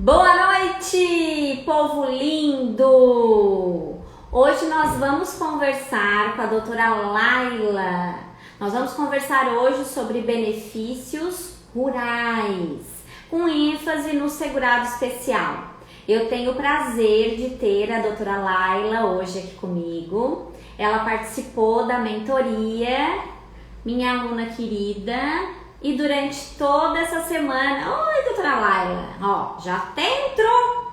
Boa noite, povo lindo! Hoje nós vamos conversar com a doutora Laila. Nós vamos conversar hoje sobre benefícios rurais, com ênfase no segurado especial. Eu tenho o prazer de ter a doutora Laila hoje aqui comigo. Ela participou da mentoria, minha aluna querida. E durante toda essa semana... Oi, doutora Laila! Ó, já até entrou!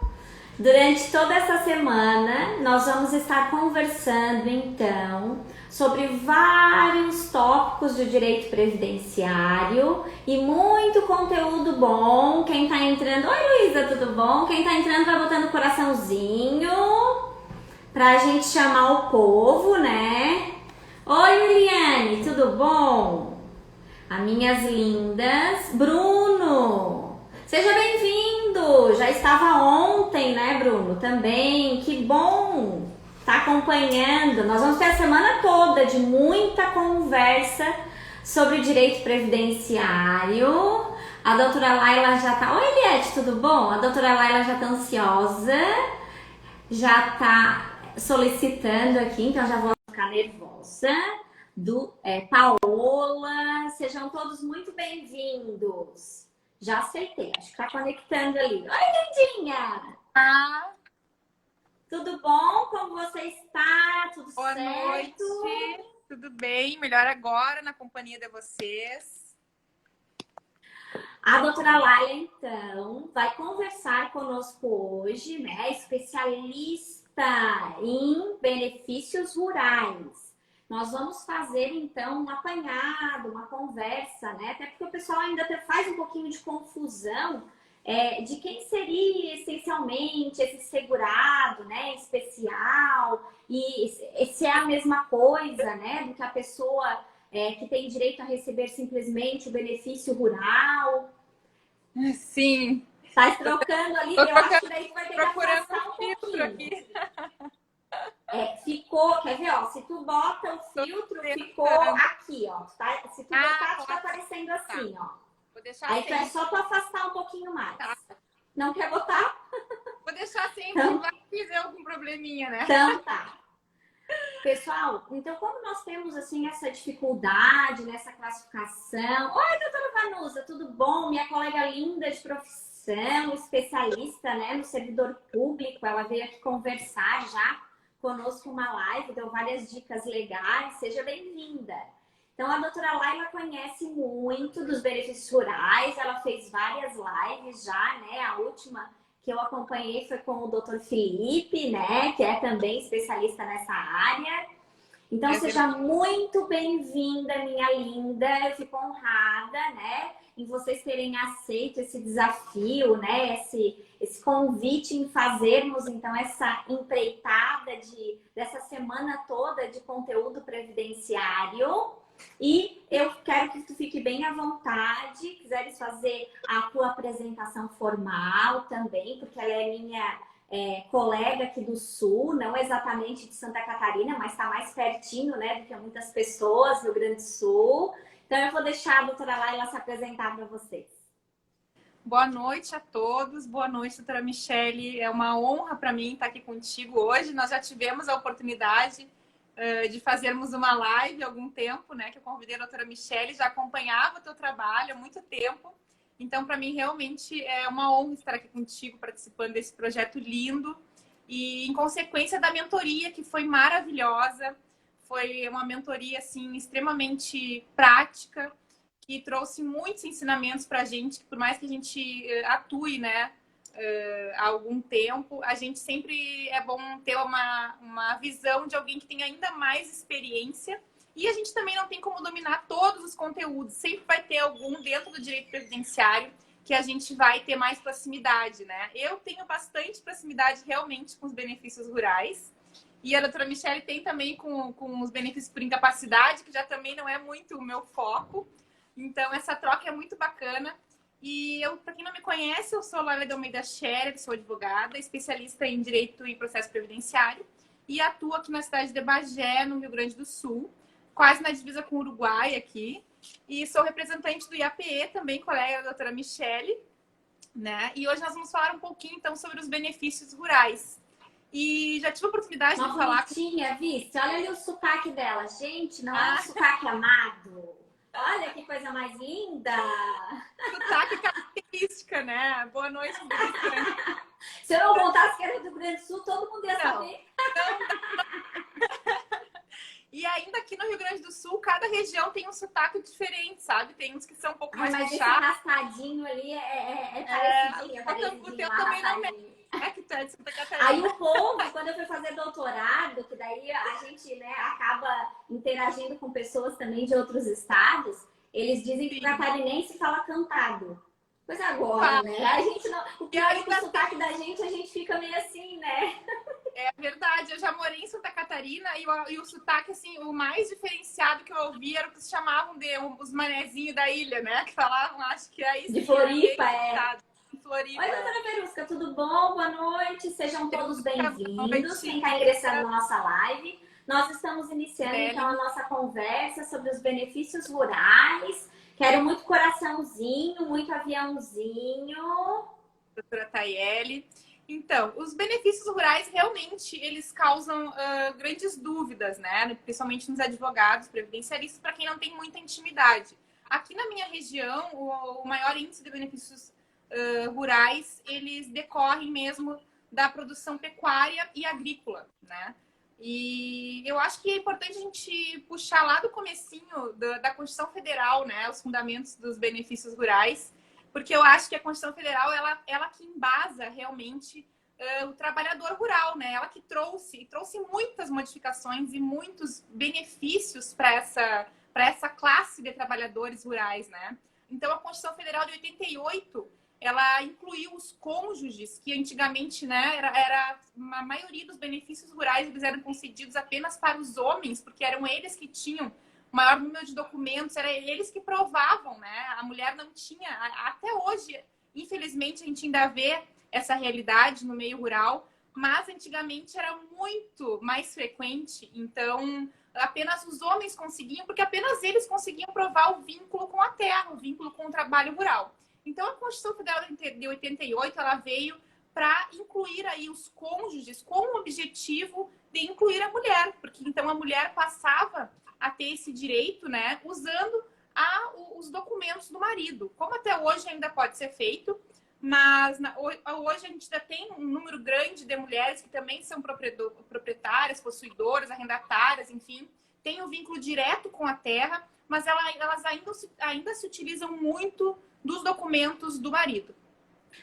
Durante toda essa semana, nós vamos estar conversando, então, sobre vários tópicos do direito previdenciário e muito conteúdo bom. Quem tá entrando... Oi, Luísa, tudo bom? Quem tá entrando vai botando coraçãozinho pra gente chamar o povo, né? Oi, Liliane, tudo bom? As minhas lindas. Bruno, seja bem-vindo. Já estava ontem, né, Bruno? Também. Que bom tá acompanhando. Nós vamos ter a semana toda de muita conversa sobre direito previdenciário. A doutora Laila já tá... Oi, Eliette, tudo bom? A doutora Laila já tá ansiosa. Já tá solicitando aqui, então já vou ficar nervosa. Paola, sejam todos muito bem-vindos. Já aceitei, acho que tá conectando ali. Oi, lindinha! Ah, Tudo bom? Como você está? Tudo boa certo? noite, tudo bem? Melhor agora na companhia de vocês. A doutora Laila, então, vai conversar conosco hoje, né? Especialista em benefícios rurais. Nós vamos fazer, então, um apanhado, uma conversa, né? Até porque o pessoal ainda faz um pouquinho de confusão de quem seria essencialmente esse segurado, né? Especial, e se é a mesma coisa, né? Do que a pessoa que tem direito a receber simplesmente o benefício rural. Sim, Tá trocando ali, tô eu acho que daí tu vai ter que procurando afastar um um filtro pouquinho. aqui. Ficou, quer ver, ó, se tu bota o Tô filtro, ficou tentando. aqui, ó, tá? Se tu botar, tu tá Pode aparecendo tá. assim, ó. Vou deixar Aí tu é sem. só tu afastar um pouquinho mais. Tá. Não quer botar? Vou deixar sem, Então, vai que fizer algum probleminha, né? então tá. Pessoal, então como nós temos, assim, essa dificuldade nessa classificação... Oi, doutora Vanusa, tudo bom? Minha colega linda de profissão, especialista, né, no servidor público, ela veio aqui conversar já conosco uma live, deu várias dicas legais, seja bem-vinda. Então, a doutora Laila conhece muito dos benefícios rurais, ela fez várias lives já, né, a última que eu acompanhei foi com o doutor Felipe, né, que é também especialista nessa área. Então, seja muito bem-vinda, minha linda. Eu fico honrada, né, em vocês terem aceito esse desafio, né, esse convite em fazermos, então, essa empreitada dessa semana toda de conteúdo previdenciário. E eu quero que tu fique bem à vontade, quiseres fazer a tua apresentação formal também, porque ela é minha colega aqui do Sul, não exatamente de Santa Catarina, mas está mais pertinho, né, do que muitas pessoas do Rio Grande do Sul. Então eu vou deixar a doutora Laila se apresentar para vocês. Boa noite a todos, boa noite, doutora Michele. É uma honra para mim estar aqui contigo hoje. Nós já tivemos a oportunidade de fazermos uma live há algum tempo, né? Que eu convidei a doutora Michele, já acompanhava o teu trabalho há muito tempo. Então, para mim, realmente é uma honra estar aqui contigo, participando desse projeto lindo. E, em consequência da mentoria, que foi maravilhosa. Foi uma mentoria, assim, extremamente prática, que trouxe muitos ensinamentos para a gente, que por mais que a gente atue, né, há algum tempo, a gente sempre é bom ter uma visão de alguém que tem ainda mais experiência. E a gente também não tem como dominar todos os conteúdos. Sempre vai ter algum dentro do direito previdenciário que a gente vai ter mais proximidade, né? Eu tenho bastante proximidade realmente com os benefícios rurais. E a doutora Michele tem também com os benefícios por incapacidade, que já também não é muito o meu foco. Então, essa troca é muito bacana. E eu, para quem não me conhece, eu sou Laila de Almeida Scherer, sou advogada, especialista em Direito e Processo Previdenciário e atuo aqui na cidade de Bagé, no Rio Grande do Sul, quase na divisa com o Uruguai aqui. E sou representante do IAPE, também colega da doutora Michele. né? E hoje nós vamos falar um pouquinho, então, sobre os benefícios rurais. E já tive a oportunidade Uma de falar com... bonitinha, Vice. Olha ali o sotaque dela. Gente, não é um Ah, sotaque amado. Olha que coisa mais linda. sotaque característica, né? Boa noite, visitantes. Se eu não contasse que era do Rio Grande do Sul, todo mundo ia saber. E ainda aqui no Rio Grande do Sul, cada região tem um sotaque diferente, sabe? Tem uns que são um pouco mais Mas esse puxados. raspadinho ali é parecidinho, é O parecidinho, teu lá, também não raspadinho. é que tu é de Santa Catarina. Aí o povo, quando eu fui fazer doutorado, que daí a gente, né, acaba interagindo com pessoas também de outros estados, eles dizem que o catarinense fala cantado. Pois agora, né? A gente não. O pior é que o sotaque da gente, a gente fica meio assim, né? É verdade, eu já morei em Santa Catarina e o sotaque, assim, o mais diferenciado que eu ouvi era o que se chamavam de os manezinhos da ilha, né? Que falavam, acho que é isso. De Floripa, é. Floripa. Oi, doutora Verusca, tudo bom? Boa noite, sejam todos bem-vindos. Quem está Noite. ingressando na nossa live, nós estamos iniciando Beli. então a nossa conversa sobre os benefícios rurais. Quero muito coraçãozinho, muito aviãozinho. Doutora Tayeli. Então, os benefícios rurais realmente eles causam grandes dúvidas, né? Principalmente nos advogados previdenciaristas, para quem não tem muita intimidade. Aqui na minha região, o maior índice de benefícios rurais, eles decorrem mesmo da produção pecuária e agrícola, né? E eu acho que é importante a gente puxar lá do comecinho da Constituição Federal, né? Os fundamentos dos benefícios rurais, porque eu acho que a Constituição Federal, ela que embasa realmente o trabalhador rural, né? Ela que trouxe muitas modificações e muitos benefícios para essa classe de trabalhadores rurais, né? Então, a Constituição Federal de 88, ela incluiu os cônjuges, que antigamente, né, era a maioria dos benefícios rurais, eles eram concedidos apenas para os homens, porque eram eles que tinham o maior número de documentos, era eles que provavam, né? A mulher não tinha, até hoje, infelizmente, a gente ainda vê essa realidade no meio rural, mas antigamente era muito mais frequente, então apenas os homens conseguiam, porque apenas eles conseguiam provar o vínculo com a terra, o vínculo com o trabalho rural. Então, a Constituição Federal de 88, ela veio para incluir aí os cônjuges com o objetivo de incluir a mulher, porque então a mulher passava a ter esse direito, né, usando os documentos do marido, como até hoje ainda pode ser feito, mas hoje a gente ainda tem um número grande de mulheres que também são proprietárias, possuidoras, arrendatárias, enfim, têm um vínculo direto com a terra, mas elas ainda se utilizam muito dos documentos do marido.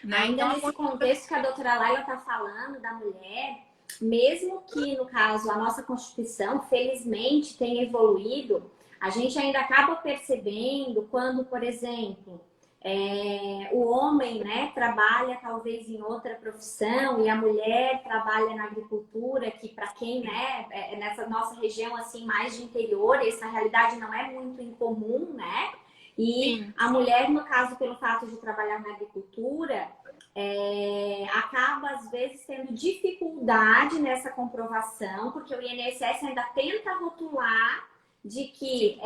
Né? Ainda Então, nesse contexto que a doutora Laila está falando da mulher, mesmo que, no caso, a nossa Constituição, felizmente, tenha evoluído, a gente ainda acaba percebendo quando, por exemplo, o homem, né, trabalha talvez em outra profissão e a mulher trabalha na agricultura, que para quem, né, nessa nossa região assim mais de interior, essa realidade não é muito incomum, né? E sim, a mulher, no caso, pelo fato de trabalhar na agricultura, acaba às vezes tendo dificuldade nessa comprovação, porque o INSS ainda tenta rotular de que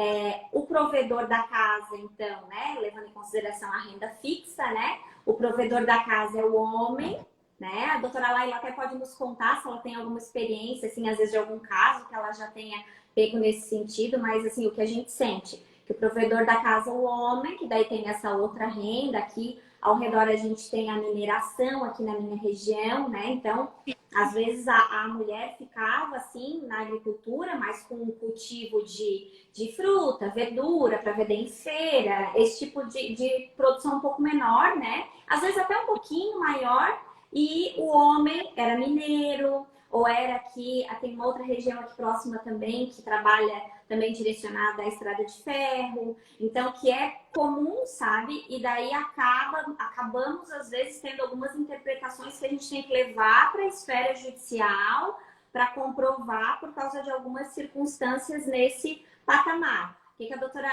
o provedor da casa, então, né, levando em consideração a renda fixa, né, o provedor da casa é o homem, né, a doutora Laila até pode nos contar se ela tem alguma experiência, assim, às vezes de algum caso que ela já tenha pego nesse sentido, mas, assim, o que a gente sente, que o provedor da casa é o homem, que daí tem essa outra renda aqui, ao redor a gente tem a mineração aqui na minha região, né? Então, às vezes a mulher ficava assim na agricultura, mas com o cultivo de fruta, verdura, para vender em feira, esse tipo de produção um pouco menor, né? Às vezes até um pouquinho maior, e o homem era mineiro, ou era aqui, tem uma outra região aqui próxima também, que trabalha também direcionada à estrada de ferro, então que é comum, sabe? E daí acabamos às vezes tendo algumas interpretações que a gente tem que levar para a esfera judicial para comprovar por causa de algumas circunstâncias nesse patamar. O que a doutora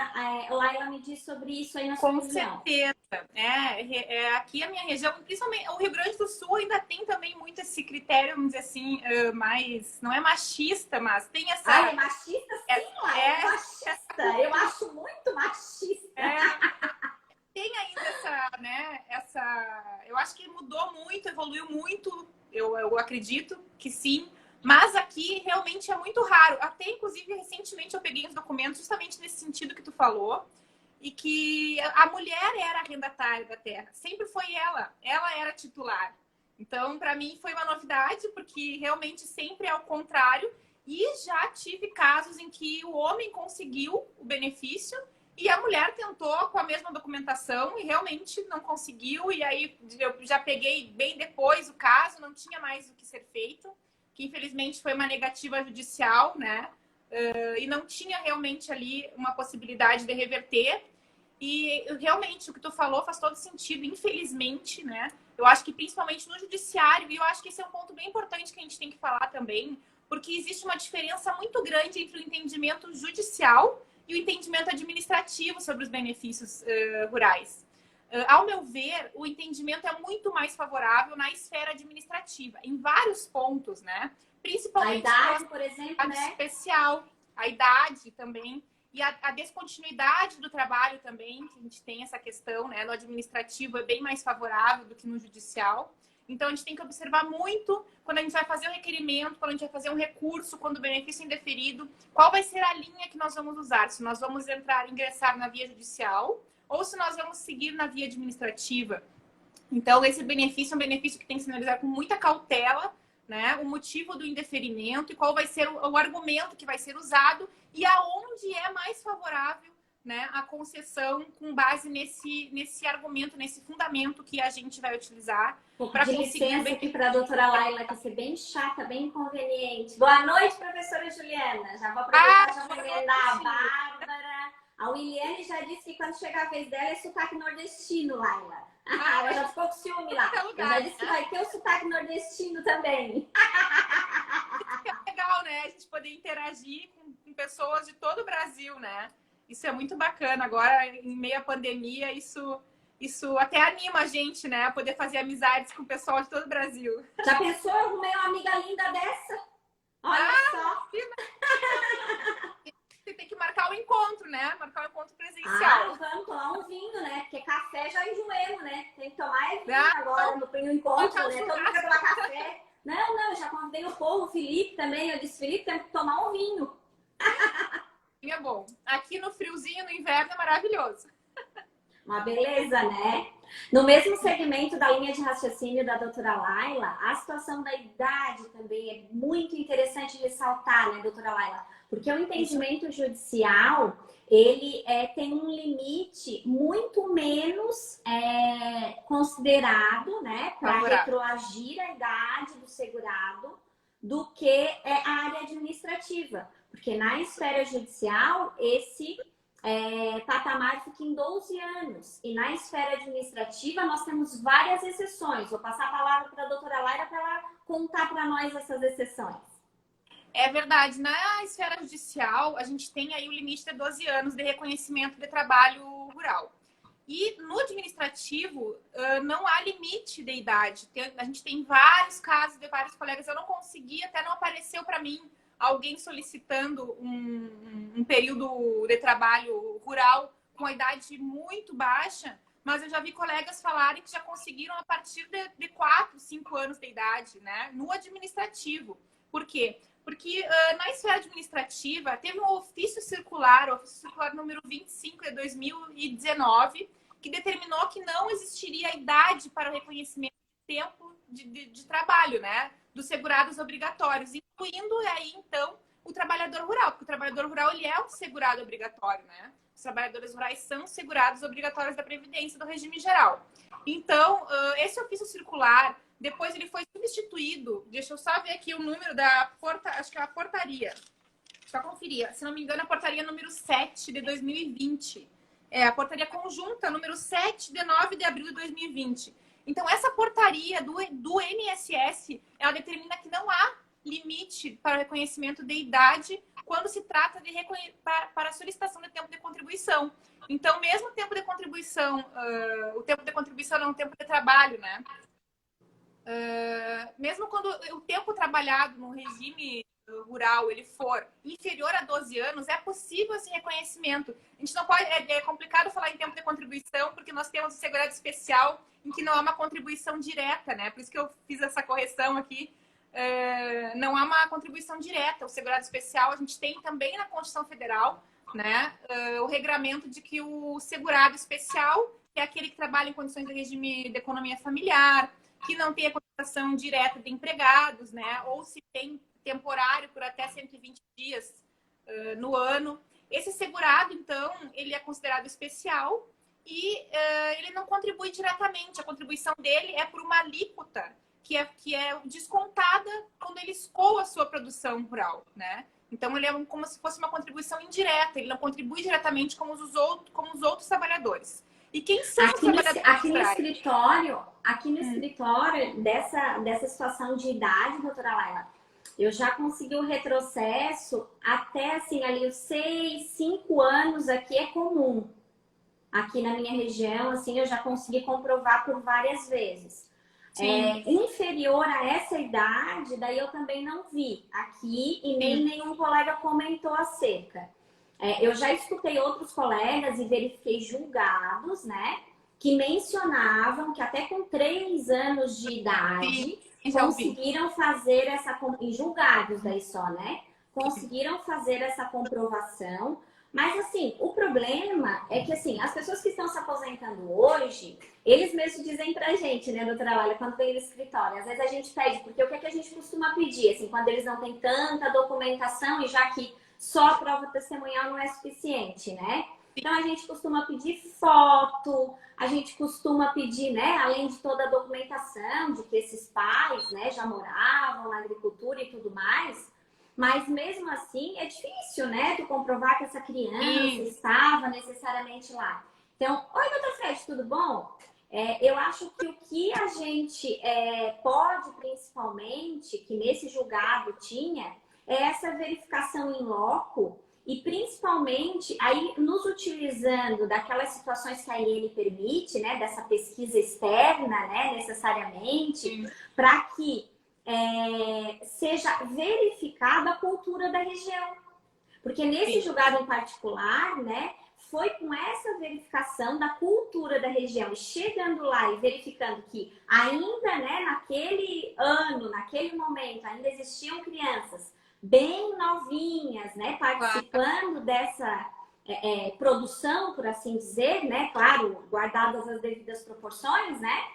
Laila me diz sobre isso aí na sua região? Com certeza. Aqui a minha região, principalmente o Rio Grande do Sul, ainda tem também muito esse critério, vamos dizer assim, mais, não é machista, mas tem essa... Ah, é machista sim, Laila, é machista. Eu acho muito machista. tem ainda eu acho que mudou muito, evoluiu muito, eu acredito que sim, mas aqui realmente é muito raro. Até, inclusive, recentemente eu peguei os documentos justamente nesse sentido que tu falou, e que a mulher era arrendatária da terra, sempre foi ela era titular. Então, para mim, foi uma novidade, porque realmente sempre é o contrário, e já tive casos em que o homem conseguiu o benefício e a mulher tentou com a mesma documentação e realmente não conseguiu. E aí eu já peguei bem depois o caso, não tinha mais o que ser feito, que infelizmente foi uma negativa judicial, né? E não tinha realmente ali uma possibilidade de reverter. E realmente o que tu falou faz todo sentido, infelizmente, né? Eu acho que principalmente no judiciário, e eu acho que esse é um ponto bem importante que a gente tem que falar também, porque existe uma diferença muito grande entre o entendimento judicial e o entendimento administrativo sobre os benefícios rurais. Ao meu ver, o entendimento é muito mais favorável na esfera administrativa, em vários pontos, né? Principalmente a idade, por exemplo, né? especial, a idade também. E a descontinuidade do trabalho também, que a gente tem essa questão, né? No administrativo é bem mais favorável do que no judicial. Então, a gente tem que observar muito quando a gente vai fazer o requerimento, quando a gente vai fazer um recurso, quando o benefício é indeferido, qual vai ser a linha que nós vamos usar. Se nós vamos ingressar na via judicial ou se nós vamos seguir na via administrativa. Então, esse benefício é um benefício que tem que se analisar com muita cautela, né? O motivo do indeferimento e qual vai ser o argumento que vai ser usado e aonde é mais favorável, né, a concessão com base nesse argumento, nesse fundamento que a gente vai utilizar. De licença aqui para a doutora Laila, que ser bem chata, bem inconveniente. Boa noite, professora Juliana. Já vou aproveitar já vou emendar a Bárbara. A Williane já disse que quando chegar a vez dela é sotaque nordestino, Laila. Ela já ficou com ciúme lá. Eu já disse que vai ter o sotaque nordestino também. É legal, né? A gente poder interagir com pessoas de todo o Brasil, né? Isso é muito bacana. Agora, em meio à pandemia, isso até anima a gente, né? A poder fazer amizades com o pessoal de todo o Brasil. Já pensou? Eu arrumei uma amiga linda dessa? Olha só. Você tem que marcar o encontro, né? Marcar o encontro presencial. Vamos tomar um vinho, né? Porque café já enjoemos, né? Tem que tomar vinho agora no encontro, né? Todo mundo quer tomar café. Não, eu já convidei o povo, o Felipe também. Eu disse, Felipe, tem que tomar um vinho. Vinho é bom. Aqui no friozinho, no inverno, é maravilhoso. Uma beleza, né? No mesmo segmento da linha de raciocínio da doutora Laila, a situação da idade também é muito interessante ressaltar, né, doutora Laila? Porque o entendimento judicial, ele tem um limite muito menos considerado, né, para retroagir a idade do segurado do que a área administrativa. Porque na esfera judicial, esse patamar fica em 12 anos. E na esfera administrativa, nós temos várias exceções. Vou passar a palavra para a doutora Laila para ela contar para nós essas exceções. É verdade. Na esfera judicial, a gente tem aí o limite de 12 anos de reconhecimento de trabalho rural. E no administrativo, não há limite de idade. A gente tem vários casos de vários colegas. Eu não consegui, até não apareceu para mim alguém solicitando um período de trabalho rural com a idade muito baixa, mas eu já vi colegas falarem que já conseguiram a partir de 4, 5 anos de idade, né? No administrativo. Por quê? Porque na esfera administrativa teve um ofício circular, o ofício circular número 25 de 2019, que determinou que não existiria idade para o reconhecimento de tempo de trabalho, né? Dos segurados obrigatórios, incluindo aí, então, o trabalhador rural, porque o trabalhador rural ele é um segurado obrigatório, né? Os trabalhadores rurais são segurados obrigatórios da Previdência do regime geral. Então, esse ofício circular, depois ele foi substituído, deixa eu só ver aqui o número da acho que é a portaria, só conferir, se não me engano, a portaria número 7 de 2020. A portaria conjunta número 7 de 9 de abril de 2020. Então, essa portaria do INSS, ela determina que não há limite para o reconhecimento de idade quando se trata de para a solicitação de tempo de contribuição. Então, mesmo o tempo de contribuição, o tempo de contribuição é um tempo de trabalho, né? Mesmo quando o tempo trabalhado no regime rural ele for inferior a 12 anos, é possível esse reconhecimento. A gente não pode, é complicado falar em tempo de contribuição, porque nós temos o segurado especial em que não há uma contribuição direta, né? Por isso que eu fiz essa correção aqui. Não há uma contribuição direta. O segurado especial a gente tem também na Constituição Federal, né? O regramento de que o segurado especial é aquele que trabalha em condições de regime de economia familiar, que não tem a contratação direta de empregados, né? Ou se tem temporário por até 120 dias no ano. Esse segurado, então, ele é considerado especial e ele não contribui diretamente. A contribuição dele é por uma alíquota que é descontada quando ele escoa a sua produção rural, né? Então, ele é como se fosse uma contribuição indireta. Ele não contribui diretamente como os outros trabalhadores. E quem são os trabalhadores aqui no escritório dessa situação de idade, doutora Laila, eu já consegui o retrocesso até, assim, ali os 6, 5 anos aqui é comum. Aqui na minha região, assim, eu já consegui comprovar por várias vezes. Inferior a essa idade, daí eu também não vi aqui e nem nenhum colega comentou acerca. Eu já escutei outros colegas e verifiquei julgados, né, que mencionavam que até com 3 anos de idade conseguiram fazer em julgados daí só, né, conseguiram fazer essa comprovação. Mas, assim, o problema é que, assim, as pessoas que estão se aposentando hoje, eles mesmos dizem pra gente, né, doutora Laila, quando vem no escritório, às vezes a gente pede, porque o que é que a gente costuma pedir, assim, quando eles não têm tanta documentação e já que só a prova testemunhal não é suficiente, né? Então, a gente costuma pedir foto, a gente costuma pedir, né, além de toda a documentação de que esses pais, né, já moravam na agricultura e tudo mais. Mas mesmo assim é difícil, né? Tu comprovar que essa criança estava necessariamente lá. Então, oi, doutor Fred, tudo bom? Eu acho que o que a gente pode, principalmente, que nesse julgado tinha, é essa verificação em loco e principalmente aí nos utilizando daquelas situações que a IN permite, né? Dessa pesquisa externa, né? Necessariamente, para que seja verificada a cultura da região. Porque nesse julgado em particular, né, foi com essa verificação da cultura da região, chegando lá e verificando que ainda, né, naquele ano, naquele momento, ainda existiam crianças bem novinhas, né, participando dessa produção, por assim dizer, né, claro, guardadas as devidas proporções, né,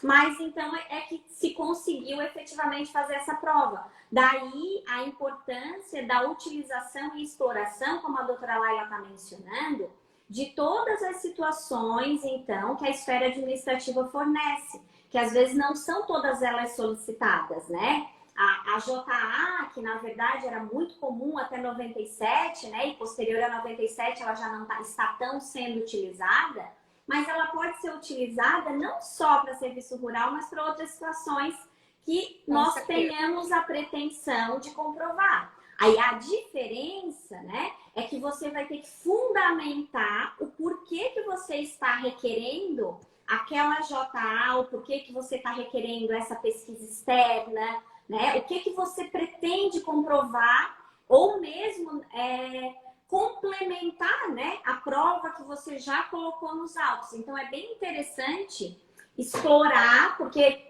mas então é que se conseguiu efetivamente fazer essa prova. Daí a importância da utilização e exploração, como a doutora Laila está mencionando, de todas as situações, então, que a esfera administrativa fornece, que às vezes não são todas elas solicitadas, né? A JA, que na verdade era muito comum até 97, né? E posterior a 97 ela já não está tão sendo utilizada, mas ela pode ser utilizada não só para serviço rural, mas para outras situações que nós tenhamos a pretensão de comprovar. Aí a diferença, né, é que você vai ter que fundamentar o porquê que você está requerendo aquela JA, o porquê que você está requerendo essa pesquisa externa, né, o que você pretende comprovar, ou mesmo complementar, né, a prova que você já colocou nos autos. Então, é bem interessante explorar, porque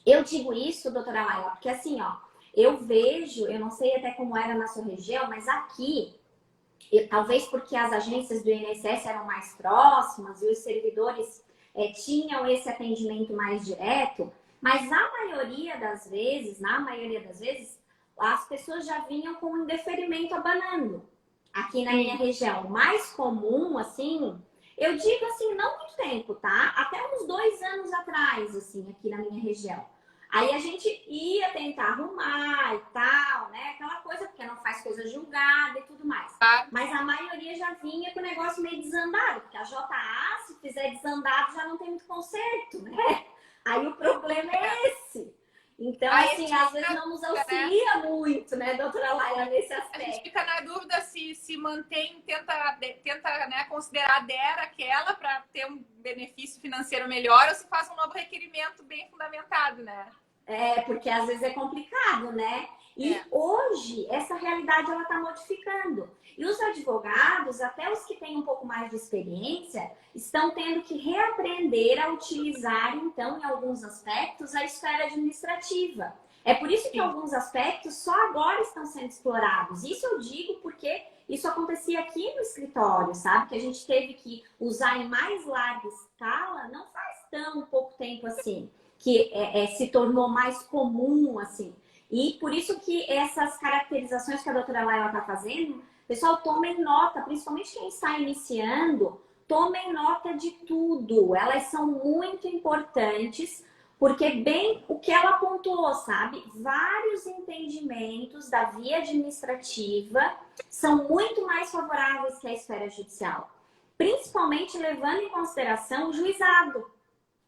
eu digo isso, doutora Laila, porque assim, ó, eu vejo, eu não sei até como era na sua região, mas aqui, talvez porque as agências do INSS eram mais próximas e os servidores tinham esse atendimento mais direto, mas na maioria das vezes, as pessoas já vinham com um indeferimento abanando. Aqui na minha região, o mais comum, assim, eu digo assim, não muito tempo, tá? Até uns 2 anos atrás, assim, aqui na minha região. Aí a gente ia tentar arrumar e tal, né? Aquela coisa, porque não faz coisa julgada e tudo mais. Mas a maioria já vinha com o negócio meio desandado, porque a JA, se fizer desandado, já não tem muito conserto, né? Aí o problema é esse. Então, assim, às vezes não nos auxilia muito, né, doutora Laila, nesse aspecto. A gente fica na dúvida se mantém, tenta né, considerar a DER aquela para ter um benefício financeiro melhor ou se faz um novo requerimento bem fundamentado, né? Porque às vezes é complicado, né? E hoje, essa realidade, ela está modificando. E os advogados, até os que têm um pouco mais de experiência, estão tendo que reaprender a utilizar, então, em alguns aspectos, a esfera administrativa. É por isso que alguns aspectos só agora estão sendo explorados. Isso eu digo porque isso acontecia aqui no escritório, sabe? Que a gente teve que usar em mais larga escala, não faz tão pouco tempo assim, que se tornou mais comum, assim. E por isso que essas caracterizações que a doutora Laila está fazendo, pessoal, tomem nota, principalmente quem está iniciando, tomem nota de tudo. Elas são muito importantes, porque bem o que ela pontuou, sabe? Vários entendimentos da via administrativa são muito mais favoráveis que a esfera judicial. Principalmente levando em consideração o juizado,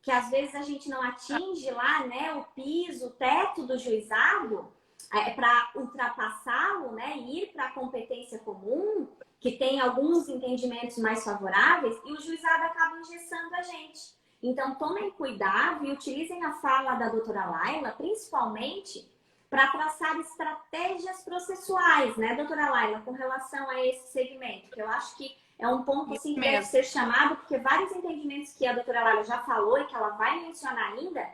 que às vezes a gente não atinge lá, né, o piso, o teto do juizado, para ultrapassá-lo, né, e ir para a competência comum, que tem alguns entendimentos mais favoráveis, e o juizado acaba engessando a gente. Então, tomem cuidado e utilizem a fala da doutora Laila, principalmente para traçar estratégias processuais, né, doutora Laila, com relação a esse segmento, que eu acho que é um ponto assim, que deve ser chamado, porque vários entendimentos que a doutora Laila já falou e que ela vai mencionar ainda,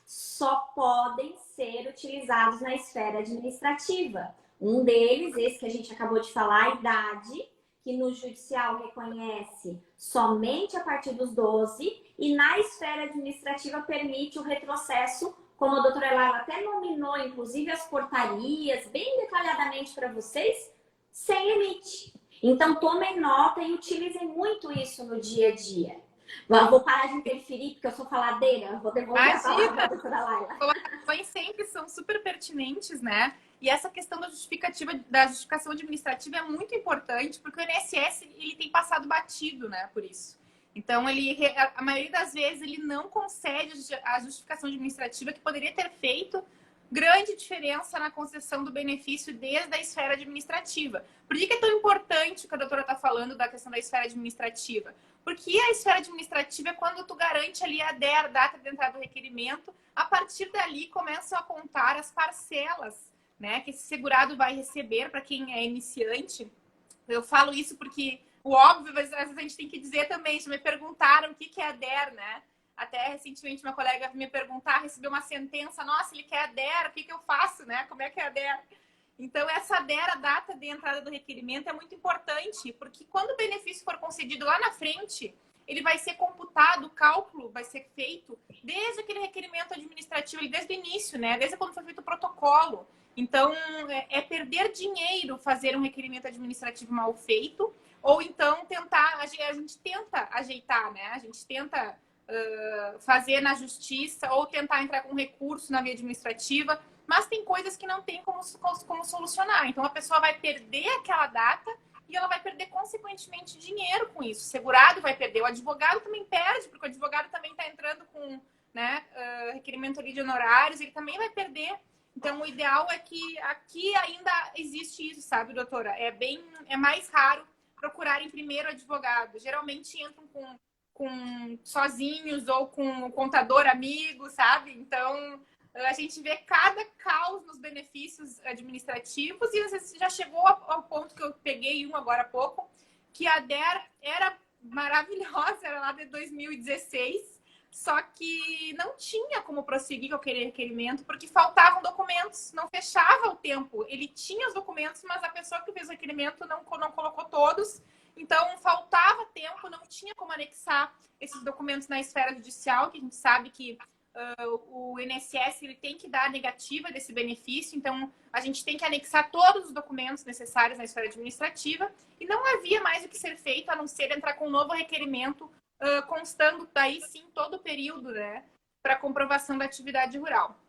só podem ser utilizados na esfera administrativa. Um deles, esse que a gente acabou de falar, a idade, que no judicial reconhece somente a partir dos 12, e na esfera administrativa permite o retrocesso, como a doutora Laila até nominou, inclusive, as portarias, bem detalhadamente para vocês, sem limite. Então, tomem nota e utilizem muito isso no dia a dia. Eu vou parar de interferir, porque eu sou faladeira. Eu vou devolver a palavra para a doutora Laila. Colocações sempre são super pertinentes, né? E essa questão da justificação administrativa é muito importante, porque o INSS ele tem passado batido, né, por isso. Então, a maioria das vezes, ele não concede a justificação administrativa que poderia ter feito grande diferença na concessão do benefício desde a esfera administrativa. Por que é tão importante o que a doutora está falando da questão da esfera administrativa? Porque a esfera administrativa é quando tu garante ali a data de entrada do requerimento, a partir dali começam a contar as parcelas, né, que esse segurado vai receber para quem é iniciante. Eu falo isso porque o óbvio, mas às vezes a gente tem que dizer também, já me perguntaram o que é a DER, né? Até recentemente uma colega me perguntar, recebeu uma sentença, nossa, ele quer a DER, o que eu faço, né? Como é que é a DER? Então, essa DER, a data de entrada do requerimento, é muito importante, porque quando o benefício for concedido lá na frente, ele vai ser computado, o cálculo vai ser feito desde aquele requerimento administrativo, desde o início, né? Desde quando foi feito o protocolo. Então, é perder dinheiro fazer um requerimento administrativo mal feito, ou então a gente tenta ajeitar, né? A gente tenta fazer na justiça ou tentar entrar com recurso na via administrativa, mas tem coisas que não tem como solucionar. Então, a pessoa vai perder aquela data e ela vai perder, consequentemente, dinheiro com isso. O segurado vai perder, o advogado também perde, porque o advogado também está entrando com, né, requerimento ali de honorários, ele também vai perder. Então, o ideal é que aqui ainda existe isso, sabe, doutora? É mais raro procurarem primeiro advogado. Geralmente entram com sozinhos ou com um contador amigo, sabe? Então, a gente vê cada caos nos benefícios administrativos e você já chegou ao ponto que eu peguei agora há pouco, que a DER era maravilhosa, era lá de 2016, só que não tinha como prosseguir com aquele requerimento porque faltavam documentos, não fechava o tempo. Ele tinha os documentos, mas a pessoa que fez o requerimento não colocou todos. Então, faltava tempo, não tinha como anexar esses documentos na esfera judicial, que a gente sabe que o INSS ele tem que dar a negativa desse benefício, então a gente tem que anexar todos os documentos necessários na esfera administrativa e não havia mais o que ser feito a não ser entrar com um novo requerimento constando daí sim todo o período, né, para comprovação da atividade rural.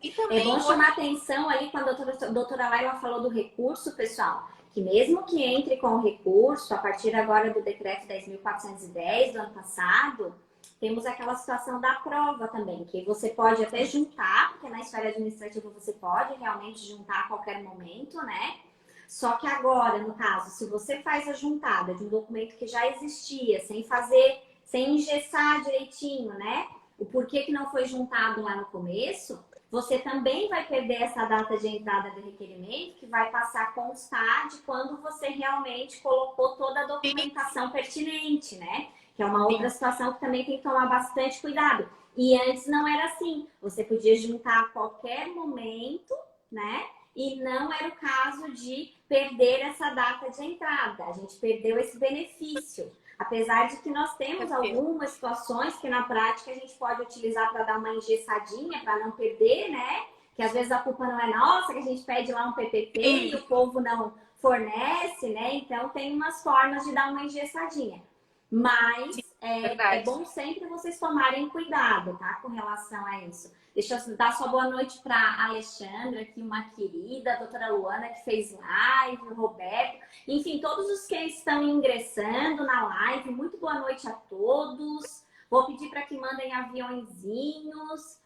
E também, é bom chamar atenção ali quando a doutora Laila falou do recurso, pessoal, que mesmo que entre com o recurso, a partir agora do decreto 10.410 do ano passado, temos aquela situação da prova também, que você pode até juntar, porque na esfera administrativa você pode realmente juntar a qualquer momento, né? Só que agora, no caso, se você faz a juntada de um documento que já existia, sem engessar direitinho, né? O porquê que não foi juntado lá no começo, você também vai perder essa data de entrada do requerimento, que vai passar a constar de quando você realmente colocou toda a documentação pertinente, né? Que é uma outra situação que também tem que tomar bastante cuidado. E antes não era assim. Você podia juntar a qualquer momento, né? E não era o caso de perder essa data de entrada. A gente perdeu esse benefício. Apesar de que nós temos algumas situações que na prática a gente pode utilizar para dar uma engessadinha, para não perder, né? Que às vezes a culpa não é nossa, que a gente pede lá um PPT e o povo não fornece, né? Então tem umas formas de dar uma engessadinha. Mas é bom sempre vocês tomarem cuidado, tá? Com relação a isso. Deixa eu dar sua boa noite para a Alexandra, aqui uma querida, a doutora Luana, que fez live, o Roberto. Enfim, todos os que estão ingressando na live, muito boa noite a todos. Vou pedir para que mandem aviõezinhos,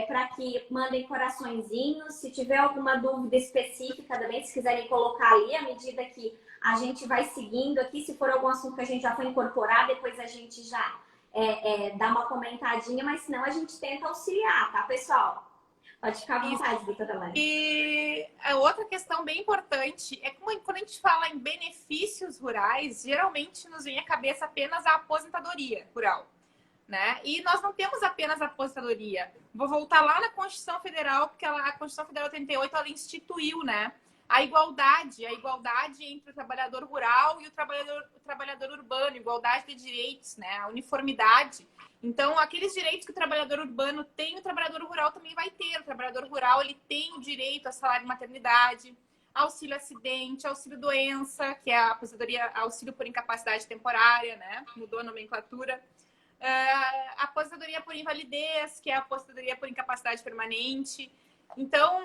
para que mandem coraçõezinhos. Se tiver alguma dúvida específica também, se quiserem colocar ali, à medida que a gente vai seguindo aqui, se for algum assunto que a gente já foi incorporar, depois a gente já dá uma comentadinha, mas senão a gente tenta auxiliar, tá, pessoal? Pode ficar à vontade, doutora Lani. E a outra questão bem importante é que quando a gente fala em benefícios rurais, geralmente nos vem à cabeça apenas a aposentadoria rural, né? E nós não temos apenas a aposentadoria. Vou voltar lá na Constituição Federal, porque a Constituição Federal 88 ela instituiu, né? A igualdade entre o trabalhador rural e o trabalhador urbano, igualdade de direitos, né? A uniformidade. Então, aqueles direitos que o trabalhador urbano tem, o trabalhador rural também vai ter. O trabalhador rural ele tem o direito a salário de maternidade, auxílio acidente, auxílio doença, que é a aposentadoria, auxílio por incapacidade temporária, né? Mudou a nomenclatura. A aposentadoria por invalidez, que é a aposentadoria por incapacidade permanente. Então,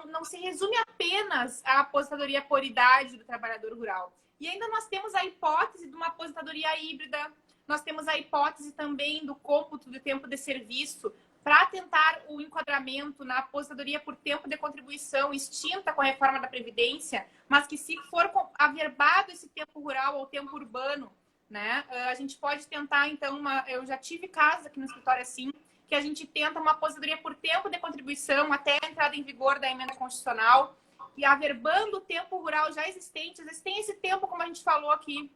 não se resume apenas à aposentadoria por idade do trabalhador rural. E ainda nós temos a hipótese de uma aposentadoria híbrida, nós temos a hipótese também do cômputo do tempo de serviço para tentar o enquadramento na aposentadoria por tempo de contribuição extinta com a reforma da Previdência, mas que se for averbado esse tempo rural ao tempo urbano, né, a gente pode tentar, então, eu já tive casos aqui no escritório assim, que a gente tenta uma aposentadoria por tempo de contribuição até a entrada em vigor da emenda constitucional, e averbando o tempo rural já existente. Às vezes tem esse tempo, como a gente falou aqui,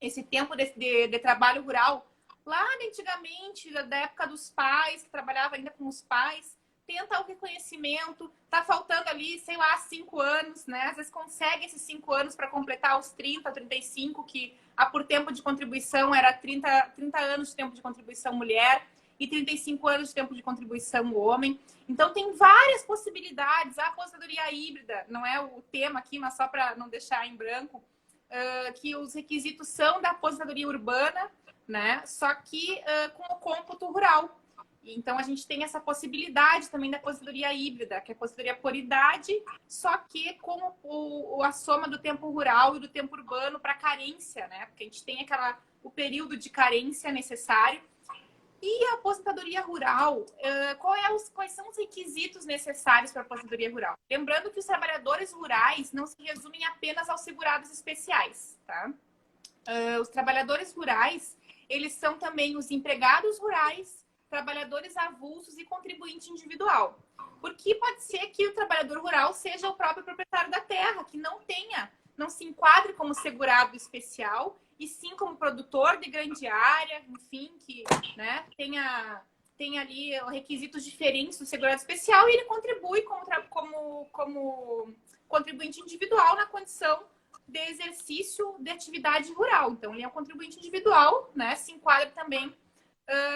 esse tempo de trabalho rural, lá antigamente, da época dos pais, que trabalhava ainda com os pais, tenta o reconhecimento, tá faltando ali, sei lá, 5 anos, né? Às vezes consegue esses 5 anos para completar os 30, 35, que por tempo de contribuição era 30 anos de tempo de contribuição mulher, e 35 anos de tempo de contribuição homem. Então, tem várias possibilidades. A aposentadoria híbrida, não é o tema aqui, mas só para não deixar em branco, que os requisitos são da aposentadoria urbana, né? Só que com o cômputo rural. Então, a gente tem essa possibilidade também da aposentadoria híbrida, que é a aposentadoria por idade, só que com a soma do tempo rural e do tempo urbano para carência, né? Porque a gente tem o período de carência necessário. E a aposentadoria rural, quais são os requisitos necessários para a aposentadoria rural? Lembrando que os trabalhadores rurais não se resumem apenas aos segurados especiais, tá? Os trabalhadores rurais, eles são também os empregados rurais, trabalhadores avulsos e contribuinte individual. Porque pode ser que o trabalhador rural seja o próprio proprietário da terra, que não se enquadre como segurado especial, e sim como produtor de grande área, enfim, que, né, tem ali requisitos diferentes do segurado especial, e ele contribui como contribuinte individual na condição de exercício de atividade rural. Então, ele é um contribuinte individual, né, se enquadra também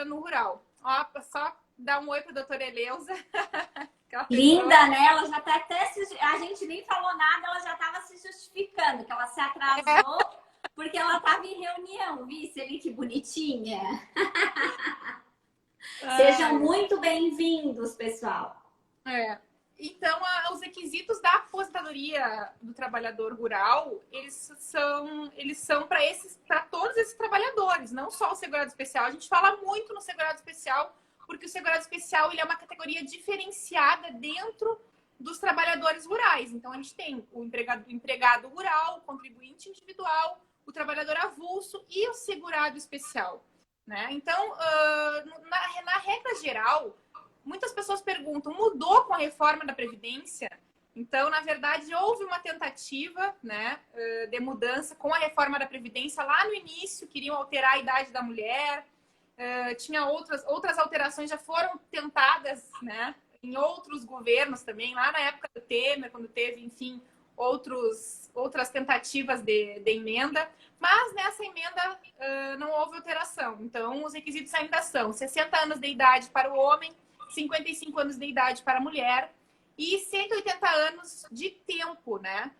no rural. Ó, só dar um oi para a doutora Eleusa. Linda, né? Ela já tá a gente nem falou nada, ela já estava se justificando, que ela se atrasou porque ela estava em reunião, viu? Você viu que bonitinha? Sejam muito bem-vindos, pessoal. Então, os requisitos da aposentadoria do trabalhador rural, eles são para todos esses trabalhadores, não só o segurado especial. A gente fala muito no segurado especial, porque o segurado especial ele é uma categoria diferenciada dentro dos trabalhadores rurais. Então, a gente tem o empregado rural, o contribuinte individual, o trabalhador avulso e o segurado especial, né? Então, na regra geral, muitas pessoas perguntam, mudou com a reforma da Previdência? Então, na verdade, houve uma tentativa, né, de mudança com a reforma da Previdência. Lá no início, queriam alterar a idade da mulher. Tinha outras alterações já foram tentadas, né, em outros governos também. Lá na época do Temer, quando teve, enfim, outras tentativas de emenda. Mas nessa emenda não houve alteração. Então, os requisitos ainda são 60 anos de idade para o homem, 55 anos de idade para a mulher e 180 anos de tempo, né?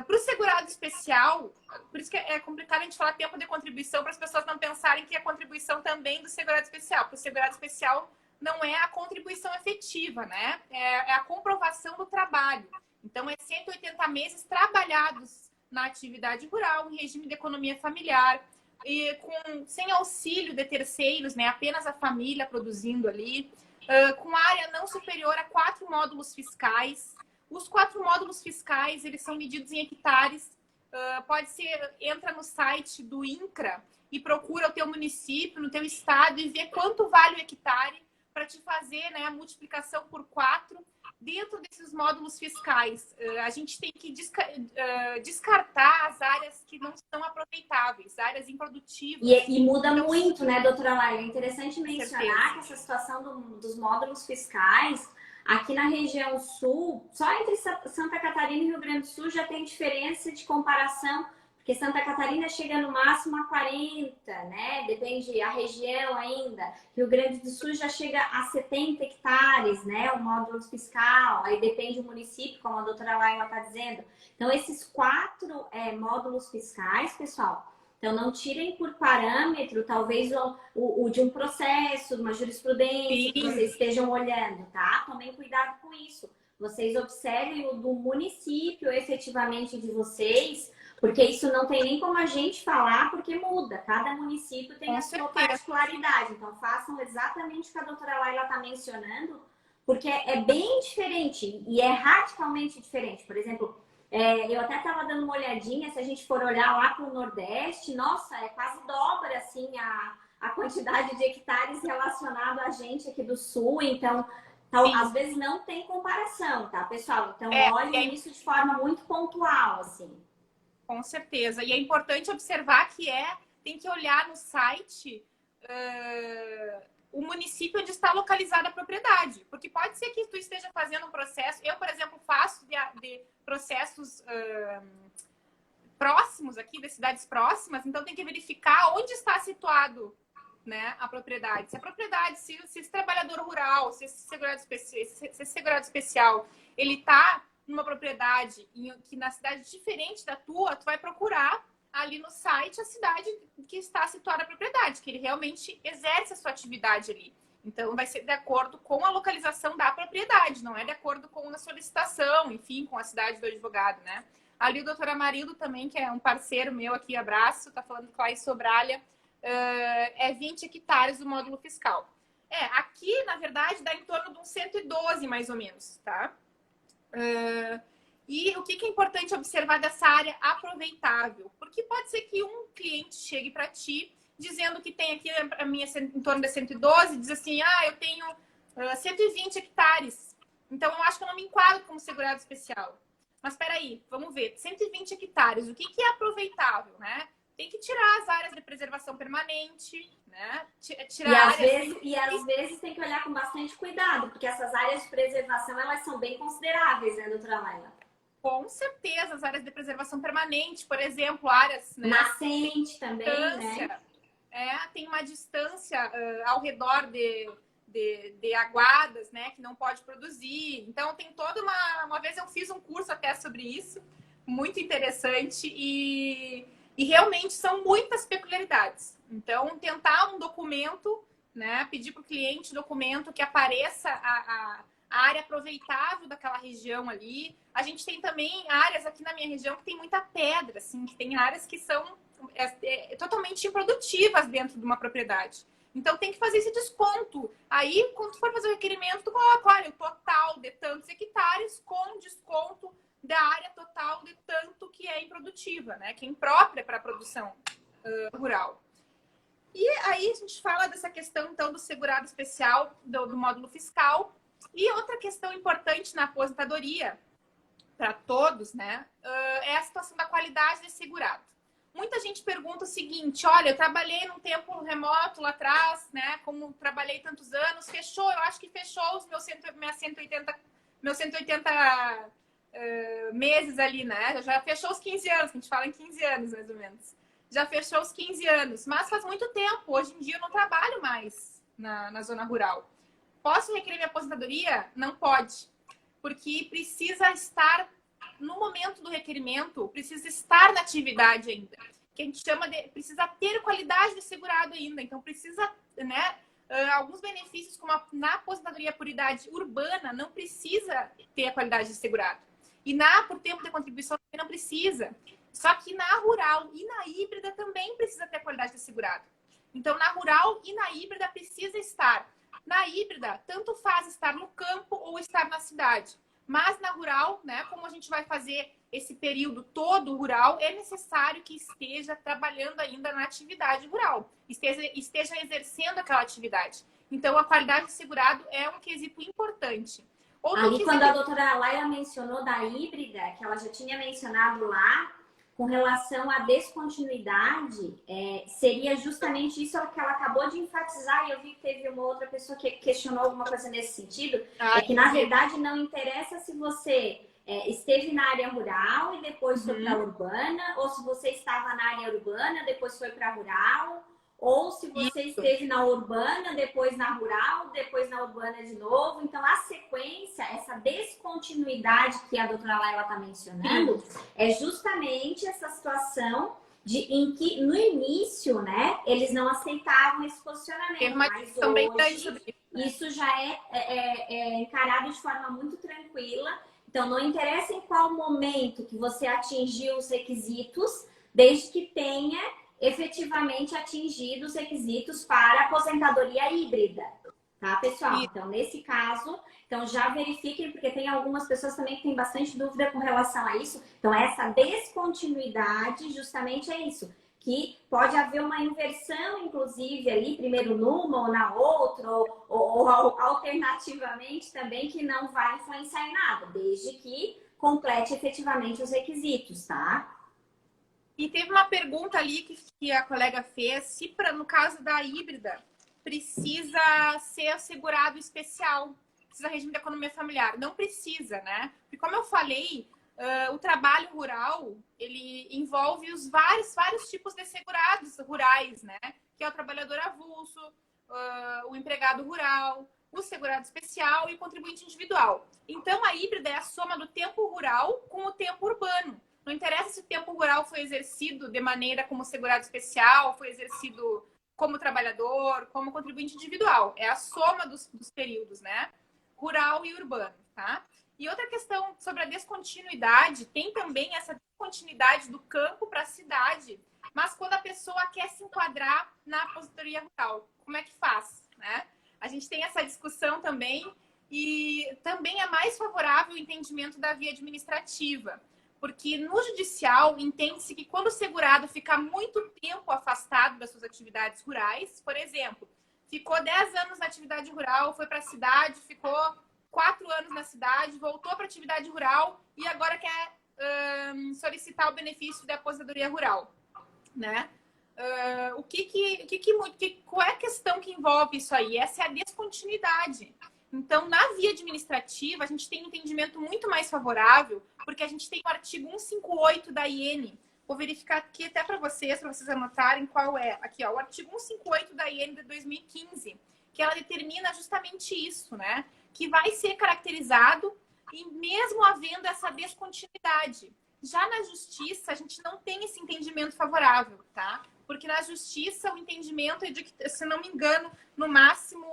Para o segurado especial, por isso que é complicado a gente falar tempo de contribuição, para as pessoas não pensarem que é a contribuição também do segurado especial. Para o segurado especial, não é a contribuição efetiva, né? É a comprovação do trabalho. Então, é 180 meses trabalhados na atividade rural, em regime de economia familiar, e sem auxílio de terceiros, né? Apenas a família produzindo ali. Com área não superior a 4 módulos fiscais. Os 4 módulos fiscais, eles são medidos em hectares. Pode ser, entra no site do INCRA e procura o teu município, no teu estado e vê quanto vale o hectare para te fazer, né, a multiplicação por 4 dentro desses módulos fiscais. A gente tem que descartar as áreas que não são aproveitáveis, áreas improdutivas. E muda então, muito, né, doutora Laila? É interessante mencionar que essa situação dos módulos fiscais, aqui na região sul, só entre Santa Catarina e Rio Grande do Sul já tem diferença de comparação, porque Santa Catarina chega no máximo a 40, né? Depende da região ainda. Rio Grande do Sul já chega a 70 hectares, né? O módulo fiscal, aí depende do município, como a doutora Laila está dizendo. Então, esses 4 módulos fiscais, pessoal, então não tirem por parâmetro, talvez, o de um processo, uma jurisprudência que vocês estejam olhando, tá? Tomem cuidado com isso. Vocês observem o do município efetivamente de vocês, porque isso não tem nem como a gente falar, porque muda. Cada município tem a sua particularidade. Então, façam exatamente o que a doutora Laila está mencionando, porque é bem diferente e é radicalmente diferente. Por exemplo, eu até estava dando uma olhadinha, se a gente for olhar lá para o Nordeste, nossa, quase dobra assim, a quantidade de hectares relacionado a gente aqui do Sul. Então, às vezes não tem comparação, tá, pessoal? Então, olhem isso de forma muito pontual, assim. Com certeza. E é importante observar que tem que olhar no site o município onde está localizada a propriedade. Porque pode ser que tu esteja fazendo um processo... Eu, por exemplo, faço de processos próximos aqui, de cidades próximas, então tem que verificar onde está situado, né, a propriedade. Se a propriedade, se esse trabalhador rural, se esse segurado especial, ele está numa propriedade que na cidade diferente da tua, tu vai procurar ali no site a cidade que está situada a propriedade, que ele realmente exerce a sua atividade ali. Então, vai ser de acordo com a localização da propriedade, não é de acordo com a solicitação, enfim, com a cidade do advogado, né? Ali o doutor Amarildo também, que é um parceiro meu aqui, abraço, tá falando que lá em Sobralha é 20 hectares do módulo fiscal. Aqui, na verdade, dá em torno de uns 112, mais ou menos, tá? E o que é importante observar dessa área aproveitável? Porque pode ser que um cliente chegue para ti dizendo que tem aqui a minha em torno de 112, diz assim, eu tenho 120 hectares, então eu acho que eu não me enquadro como segurado especial. Mas espera aí, vamos ver, 120 hectares, o que é aproveitável, né? Tem que tirar as áreas de preservação permanente, né? E às vezes tem que olhar com bastante cuidado, porque essas áreas de preservação, elas são bem consideráveis, né, doutora Laila? Com certeza, as áreas de preservação permanente, por exemplo, áreas... Né, nascente também, né? Tem uma distância ao redor de aguadas, né, que não pode produzir. Então, tem toda uma vez eu fiz um curso até sobre isso, muito interessante, e realmente são muitas peculiaridades. Então, tentar um documento, né, pedir para o cliente documento que apareça a área aproveitável daquela região ali. A gente tem também áreas aqui na minha região que tem muita pedra, assim, que tem áreas que são totalmente improdutivas dentro de uma propriedade. Então, tem que fazer esse desconto. Aí, quando tu for fazer o requerimento, tu coloca, olha, o total de tantos hectares com desconto da área total de tanto que é improdutiva, né? Que é imprópria para a produção rural. E aí a gente fala dessa questão, então, do segurado especial, do módulo fiscal. E outra questão importante na aposentadoria, para todos, né, é a situação da qualidade desse segurado. Muita gente pergunta o seguinte: olha, eu trabalhei num tempo remoto lá atrás, né? Como trabalhei tantos anos, fechou, eu acho que fechou os meus 180 meses ali, né? Já fechou os 15 anos, a gente fala em 15 anos, mais ou menos. Já fechou os 15 anos, mas faz muito tempo. Hoje em dia eu não trabalho mais na zona rural. Posso requerer minha aposentadoria? Não pode, porque precisa estar no momento do requerimento, precisa estar na atividade ainda. Que a gente chama de... precisa ter qualidade de segurado ainda. Então, precisa, né? Alguns benefícios, como na aposentadoria por idade urbana, não precisa ter a qualidade de segurado. E por tempo de contribuição também não precisa. Só que na rural e na híbrida também precisa ter a qualidade de segurado. Então, na rural e na híbrida precisa estar. Na híbrida, tanto faz estar no campo ou estar na cidade. Mas na rural, né, como a gente vai fazer esse período todo rural, é necessário que esteja trabalhando ainda na atividade rural, esteja exercendo aquela atividade. Então, a qualidade de segurado é um quesito importante. Ali, quando a doutora Laila mencionou da híbrida, que ela já tinha mencionado lá, com relação à descontinuidade, seria justamente isso que ela acabou de enfatizar, e eu vi que teve uma outra pessoa que questionou alguma coisa nesse sentido, que na verdade não interessa se você esteve na área rural e depois foi para a urbana, ou se você estava na área urbana, depois foi para a rural, ou se você esteve na urbana, depois na rural, depois na urbana de novo. Então, a sequência, essa descontinuidade que a doutora Laila está mencionando, é justamente essa situação em que, no início, né, eles não aceitavam esse posicionamento. Mas hoje, isso já é encarado de forma muito tranquila. Então, não interessa em qual momento que você atingiu os requisitos, desde que tenha efetivamente atingido os requisitos para aposentadoria híbrida, tá, pessoal? Então, nesse caso, então já verifiquem, porque tem algumas pessoas também que têm bastante dúvida com relação a isso. Então, essa descontinuidade justamente é isso, que pode haver uma inversão, inclusive, ali, primeiro numa ou na outra, ou alternativamente também, que não vai influenciar em nada, desde que complete efetivamente os requisitos, tá? E teve uma pergunta ali que a colega fez, se no caso da híbrida precisa ser assegurado especial, precisa regime de economia familiar. Não precisa, né? Porque como eu falei, o trabalho rural, ele envolve os vários tipos de segurados rurais, né? Que é o trabalhador avulso, o empregado rural, o segurado especial e o contribuinte individual. Então, a híbrida é a soma do tempo rural com o tempo urbano. Não interessa se o tempo rural foi exercido de maneira como segurado especial, foi exercido como trabalhador, como contribuinte individual. É a soma dos períodos, né? Rural e urbano, tá? E outra questão sobre a descontinuidade, tem também essa descontinuidade do campo para a cidade, mas quando a pessoa quer se enquadrar na aposentadoria rural, como é que faz, né? A gente tem essa discussão também e também é mais favorável o entendimento da via administrativa. Porque no judicial entende-se que quando o segurado fica muito tempo afastado das suas atividades rurais, por exemplo, ficou 10 anos na atividade rural, foi para a cidade, ficou 4 anos na cidade, voltou para a atividade rural e agora quer solicitar o benefício da aposentadoria rural, né? Qual é a questão que envolve isso aí? Essa é a descontinuidade. Então, na via administrativa, a gente tem um entendimento muito mais favorável, porque a gente tem o artigo 158 da IN. Vou verificar aqui até para vocês anotarem qual é. Aqui, ó, o artigo 158 da IN de 2015, que ela determina justamente isso, né? Que vai ser caracterizado e mesmo havendo essa descontinuidade. Já na justiça, a gente não tem esse entendimento favorável, tá? Porque na justiça o entendimento é de que, se não me engano, no máximo,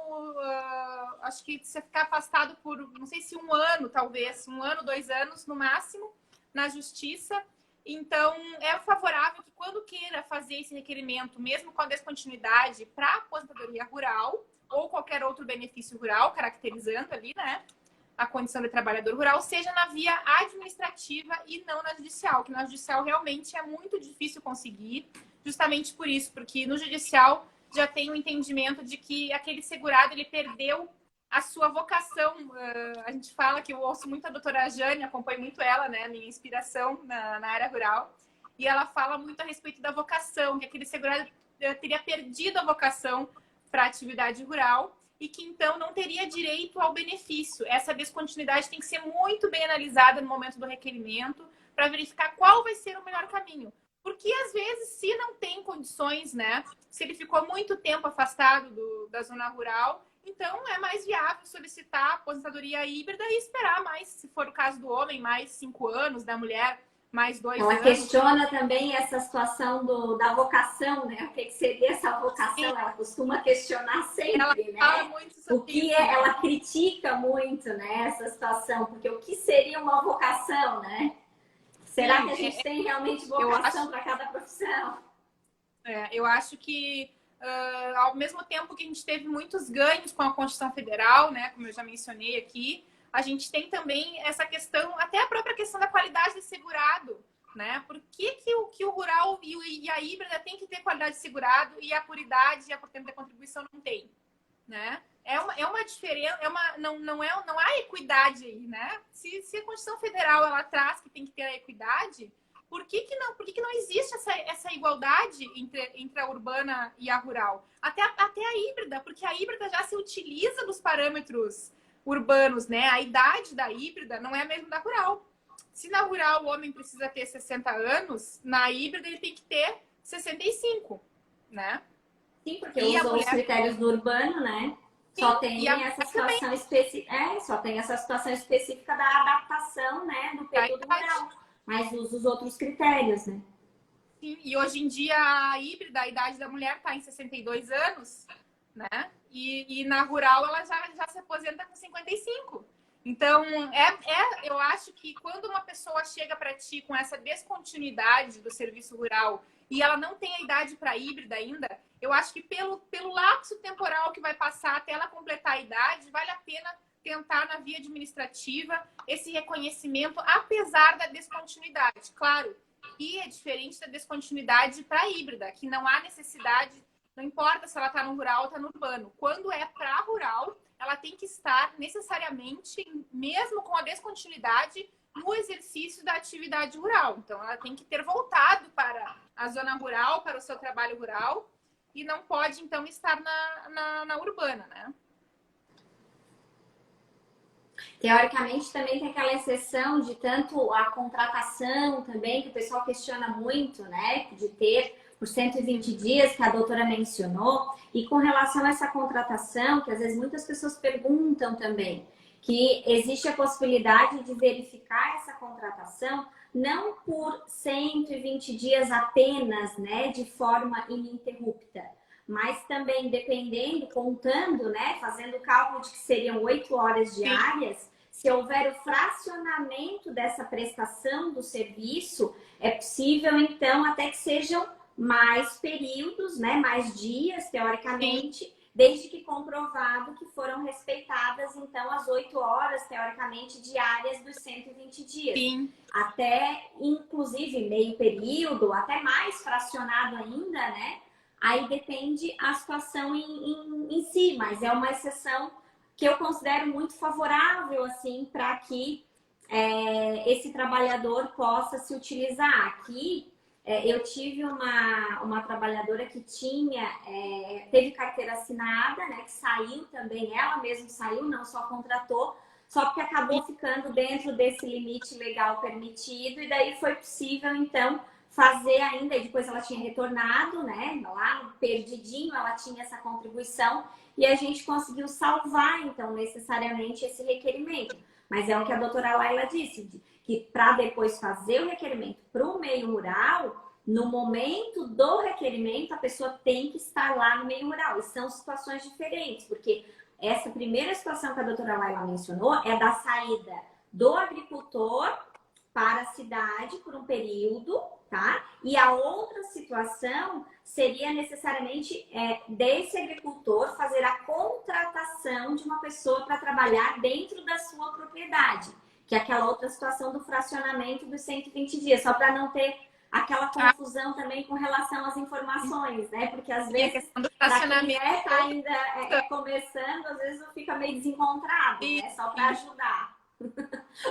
acho que você ficar afastado por, não sei se 1 ano, talvez, 1 ano, 2 anos no máximo, na justiça. Então, é favorável que quando queira fazer esse requerimento, mesmo com a descontinuidade, para aposentadoria rural ou qualquer outro benefício rural, caracterizando ali, né, a condição de trabalhador rural, seja na via administrativa e não na judicial, que na judicial realmente é muito difícil conseguir, justamente por isso, porque no judicial já tem o entendimento de que aquele segurado ele perdeu a sua vocação. A gente fala que eu ouço muito a doutora Jane, acompanho muito ela, né, minha inspiração na área rural, e ela fala muito a respeito da vocação, que aquele segurado teria perdido a vocação para a atividade rural e que então não teria direito ao benefício. Essa descontinuidade tem que ser muito bem analisada no momento do requerimento para verificar qual vai ser o melhor caminho. Porque, às vezes, se não tem condições, né? Se ele ficou muito tempo afastado da zona rural, então é mais viável solicitar aposentadoria híbrida e esperar mais, se for o caso do homem, mais 5 anos, da mulher, mais 2 anos. Ela questiona também essa situação da vocação, né? O que seria essa vocação? Sim. Ela costuma questionar sempre, ela né? Fala muito sobre o que isso, né? Ela critica muito, né? Essa situação, porque o que seria uma vocação, né? Será que a gente tem realmente vocação para cada profissão? Eu acho que, ao mesmo tempo que a gente teve muitos ganhos com a Constituição Federal, né, como eu já mencionei aqui, a gente tem também essa questão, até a própria questão da qualidade de segurado, né? Por que o rural e a híbrida tem que ter qualidade de segurado e a puridade e a por tempo de contribuição não tem, né? É uma diferença, não há equidade aí, né? Se a Constituição Federal ela traz que tem que ter a equidade, por que não existe essa igualdade entre a urbana e a rural? Até a híbrida, porque a híbrida já se utiliza dos parâmetros urbanos, né? A idade da híbrida não é a mesma da rural. Se na rural o homem precisa ter 60 anos, na híbrida ele tem que ter 65, né? Sim, porque usam os critérios do urbano, né? Só tem essa situação específica. Só tem essa situação específica da adaptação, né, do período rural. Mas usa os outros critérios, né? Sim, e hoje em dia a híbrida, a idade da mulher está em 62 anos, né? E na rural ela já se aposenta com 55. Então, eu acho que quando uma pessoa chega para ti com essa descontinuidade do serviço rural e ela não tem a idade para híbrida ainda, eu acho que pelo lapso temporal que vai passar até ela completar a idade, vale a pena tentar na via administrativa esse reconhecimento, apesar da descontinuidade. Claro, e é diferente da descontinuidade para híbrida, que não há necessidade, não importa se ela está no rural ou está no urbano. Quando é para rural, ela tem que estar necessariamente, mesmo com a descontinuidade, no exercício da atividade rural. Então, ela tem que ter voltado para a zona rural, para o seu trabalho rural, e não pode, então, estar na urbana, né? Teoricamente, também tem aquela exceção de tanto a contratação também, que o pessoal questiona muito, né? De ter por 120 dias, que a doutora mencionou. E com relação a essa contratação, que às vezes muitas pessoas perguntam também, que existe a possibilidade de verificar essa contratação não por 120 dias apenas, né? De forma ininterrupta, mas também dependendo, contando, né, fazendo o cálculo de que seriam 8 horas diárias, se houver o fracionamento dessa prestação do serviço, é possível, então, até que sejam mais períodos, né, mais dias, teoricamente, desde que comprovado que foram respeitadas, então, as 8 horas, teoricamente, diárias dos 120 dias. Sim. Até, inclusive, meio período, até mais fracionado ainda, né? Aí depende a situação em si, mas é uma exceção que eu considero muito favorável, assim, para que esse trabalhador possa se utilizar. Aqui, eu tive uma trabalhadora que teve carteira assinada, né, que saiu também, ela mesma saiu, não só contratou, só porque acabou ficando dentro desse limite legal permitido, e daí foi possível, então, fazer ainda, e depois ela tinha retornado, né, lá no perdidinho, ela tinha essa contribuição, e a gente conseguiu salvar, então, necessariamente esse requerimento. Mas é o que a doutora Laila disse, que para depois fazer o requerimento para o meio rural, no momento do requerimento, a pessoa tem que estar lá no meio rural. E são situações diferentes, porque essa primeira situação que a doutora Laila mencionou é da saída do agricultor para a cidade por um período, tá? E a outra situação seria necessariamente desse agricultor fazer a contratação de uma pessoa para trabalhar dentro da sua propriedade, que é aquela outra situação do fracionamento dos 120 dias, só para não ter aquela confusão também com relação às informações, né? Porque às E a vezes, questão do para quem estacionamento. tá ainda começando, às vezes fica meio desencontrado, né? Só para ajudar. Pode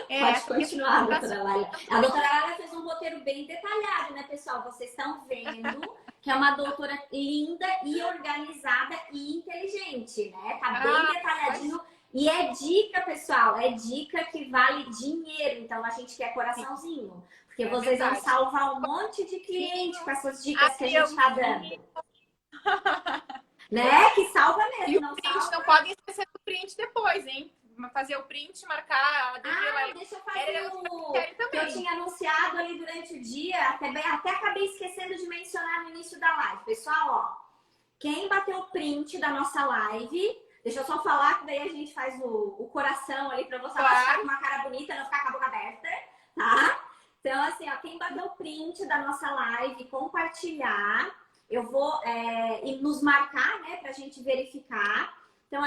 Essa questão continuar, do doutora Laila. estacionamento. A doutora Laila fez um roteiro bem detalhado, né, pessoal? Vocês estão vendo que é uma doutora linda e organizada e inteligente, né? Tá bem detalhadinho. E é dica, pessoal, é dica que vale dinheiro. Então a gente quer coraçãozinho. Porque vocês vão salvar um monte de cliente com essas dicas que a gente tá dando. Né? Que salva mesmo. E o print, não podem esquecer do print depois, hein? Fazer o print, marcar. Deixa eu fazer o que eu tinha anunciado ali durante o dia. Até acabei esquecendo de mencionar no início da live. Pessoal, ó. Quem bateu o print da nossa live, deixa eu só falar que daí a gente faz o coração ali pra você ficar com uma cara bonita, não ficar com a boca aberta, tá? Então, assim, ó, quem bateu o print da nossa live, compartilhar, eu vou nos marcar, né, pra gente verificar. Então,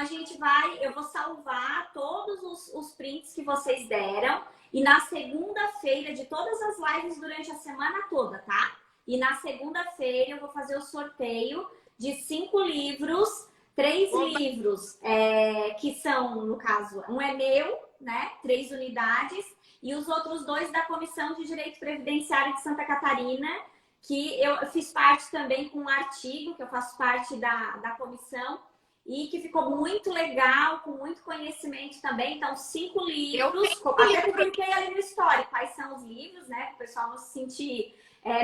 eu vou salvar todos os prints que vocês deram. E na segunda-feira, de todas as lives durante a semana toda, tá? E na segunda-feira eu vou fazer o sorteio de 5 livros, 3 livros, que são, no caso, um é meu, né? 3 unidades, e os outros 2 da Comissão de Direito Previdenciário de Santa Catarina, que eu fiz parte também com um artigo, que eu faço parte da comissão, e que ficou muito legal, com muito conhecimento também. Então, 5 livros, até publiquei ali no story quais são os livros, né? Para o pessoal não se sentir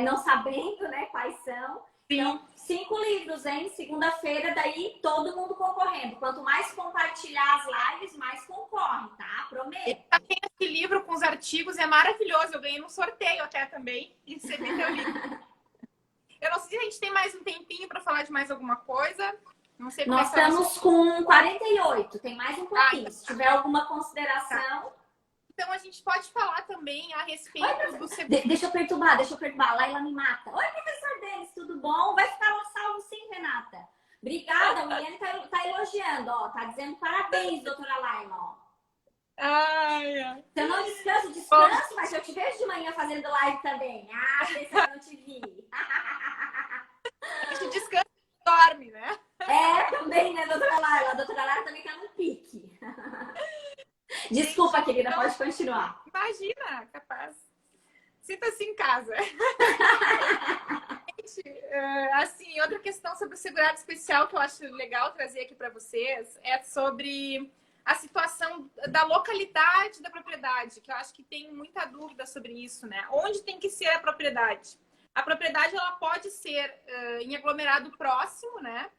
não sabendo, né, quais são. Então, 5 livros, hein? Segunda-feira, daí todo mundo concorrendo. Quanto mais compartilhar as lives, mais concorre, tá? Prometo. Esse livro com os artigos é maravilhoso. Eu ganhei num sorteio até também. E recebi teu livro. Eu não sei se a gente tem mais um tempinho para falar de mais alguma coisa. Não sei como Nós estamos com 48, tem mais um pouquinho. Se tiver alguma consideração. Tá. Então a gente pode falar também a respeito do segundo. Deixa eu perturbar. Laila me mata. Oi, professor Denis, tudo bom? Vai ficar lá salvo sim, Renata. Obrigada, o William tá elogiando, ó. Tá dizendo parabéns, doutora Laila, ó. Ai. Você não descanso, mas eu te vejo de manhã fazendo live também. Esse eu não te vi. A gente descansa e dorme, né? Também, né, doutora Laila? A doutora Laila também tá no pique. Desculpa, gente, querida, pode continuar. Imagina, capaz. Sinta-se em casa. Gente, assim, outra questão sobre o segurado especial que eu acho legal trazer aqui para vocês é sobre a situação da localidade da propriedade, que eu acho que tem muita dúvida sobre isso, né? Onde tem que ser a propriedade? A propriedade, ela pode ser em aglomerado próximo, né?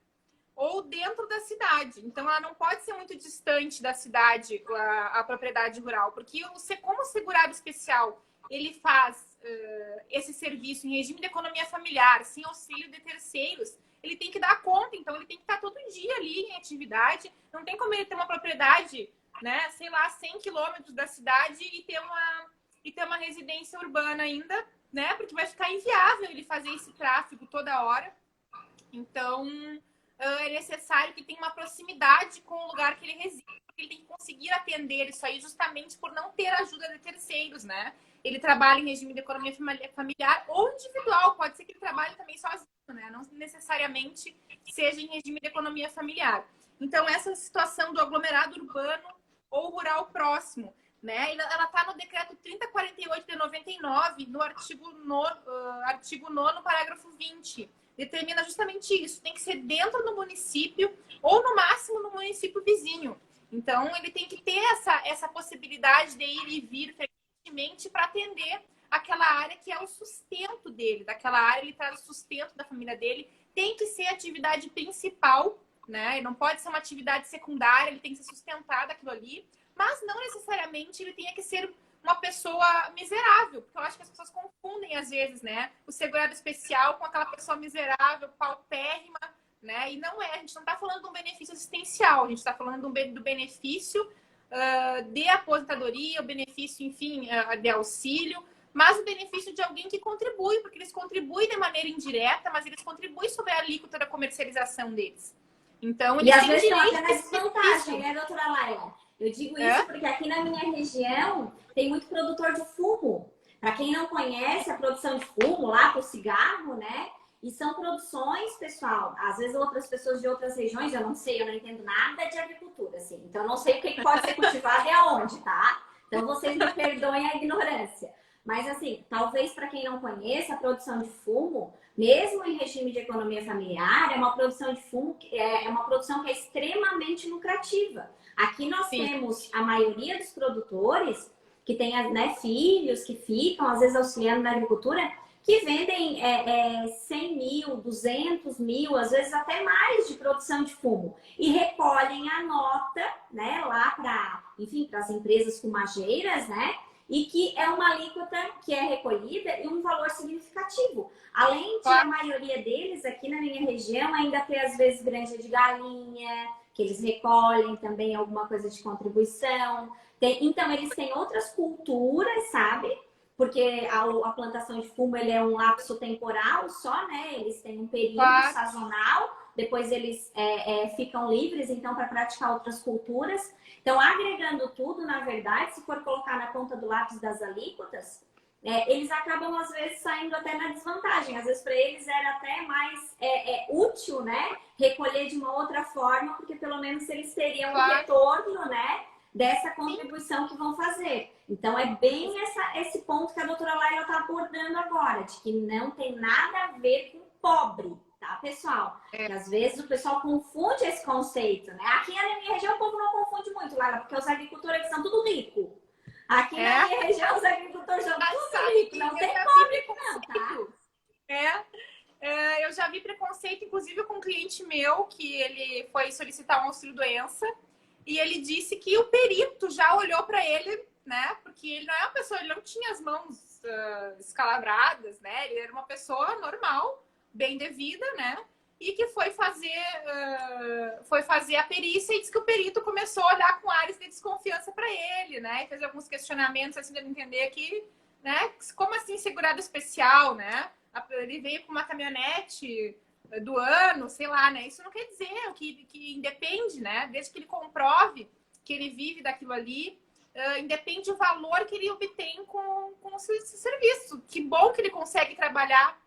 Ou dentro da cidade. Então, ela não pode ser muito distante da cidade, a propriedade rural. Porque como o segurado especial, ele faz esse serviço em regime de economia familiar, sem auxílio de terceiros, ele tem que dar conta. Então, ele tem que estar todo dia ali em atividade. Não tem como ele ter uma propriedade, né, sei lá, 100 quilômetros da cidade e ter uma residência urbana ainda, né? Porque vai ficar inviável ele fazer esse tráfego toda hora. Então, é necessário que tenha uma proximidade com o lugar que ele reside. Ele tem que conseguir atender isso aí justamente por não ter ajuda de terceiros, né? Ele trabalha em regime de economia familiar ou individual. Pode ser que ele trabalhe também sozinho, né? Não necessariamente seja em regime de economia familiar. Então, essa situação do aglomerado urbano ou rural próximo, né? Ela está no decreto 3048 de 99, no artigo 9º, parágrafo 20. Determina justamente isso. Tem que ser dentro do município ou, no máximo, no município vizinho. Então, ele tem que ter essa possibilidade de ir e vir frequentemente para atender aquela área que é o sustento dele. Daquela área, ele traz o sustento da família dele. Tem que ser a atividade principal, né? Não pode ser uma atividade secundária, ele tem que ser sustentado aquilo ali. Mas não necessariamente ele tenha que ser uma pessoa miserável, porque eu acho que as pessoas confundem às vezes, né? O segurado especial com aquela pessoa miserável, paupérrima, né? E não é, a gente não está falando de um benefício assistencial, a gente está falando do benefício de aposentadoria, o benefício, enfim, de auxílio, mas o benefício de alguém que contribui, porque eles contribuem de maneira indireta, mas eles contribuem sobre a alíquota da comercialização deles. Então, eles às vezes estão até na desvantagem, né, doutora Laila? Eu digo isso porque aqui na minha região tem muito produtor de fumo. Para quem não conhece, a produção de fumo lá para o cigarro, né? E são produções, pessoal, às vezes outras pessoas de outras regiões, eu não sei, eu não entendo nada de agricultura, assim. Então, eu não sei o que pode ser cultivado e aonde, tá? Então, vocês me perdoem a ignorância. Mas, assim, talvez para quem não conheça, a produção de fumo, mesmo em regime de economia familiar, é uma produção de fumo, é uma produção que é extremamente lucrativa. Aqui nós Sim. temos a maioria dos produtores que têm, né, filhos que ficam, às vezes, auxiliando na agricultura, que vendem 100 mil, 200 mil, às vezes até mais de produção de fumo. E recolhem a nota, né, lá para, enfim, para as empresas fumageiras, né? E que é uma alíquota que é recolhida e um valor significativo. Além de a maioria deles, aqui na minha região, ainda tem às vezes granja de galinha, que eles recolhem também alguma coisa de contribuição. Então, eles têm outras culturas, sabe? Porque a plantação de fumo ele é um lapso temporal só, né? Eles têm um período sazonal, depois eles ficam livres, então, para praticar outras culturas. Então, agregando tudo, na verdade, se for colocar na ponta do lápis das alíquotas, eles acabam, às vezes, saindo até na desvantagem. Às vezes, para eles era até mais útil, né? Recolher de uma outra forma, porque pelo menos eles teriam um retorno, né? Dessa contribuição que vão fazer. Então, é bem esse ponto que a doutora Laila está abordando agora, de que não tem nada a ver com pobre, tá, pessoal? Porque às vezes o pessoal confunde esse conceito, né? Aqui na minha região o povo não confunde muito, Laila, porque os agricultores aqui são tudo ricos. Aqui na minha região os agricultores são tudo ricos, não tem pobre não, tá? Eu já vi preconceito, inclusive com um cliente meu, que ele foi solicitar um auxílio-doença, e ele disse que o perito já olhou para ele, né? Porque ele não é uma pessoa, ele não tinha as mãos escalavradas, né? Ele era uma pessoa normal, bem devida, né? E que foi fazer a perícia e disse que o perito começou a olhar com ares de desconfiança para ele, né? E fez alguns questionamentos assim, de entender que, né? Como assim segurado especial, né? Ele veio com uma caminhonete do ano, sei lá, né? Isso não quer dizer que independe, né? Desde que ele comprove que ele vive daquilo ali, independe o valor que ele obtém com o seu serviço. Que bom que ele consegue trabalhar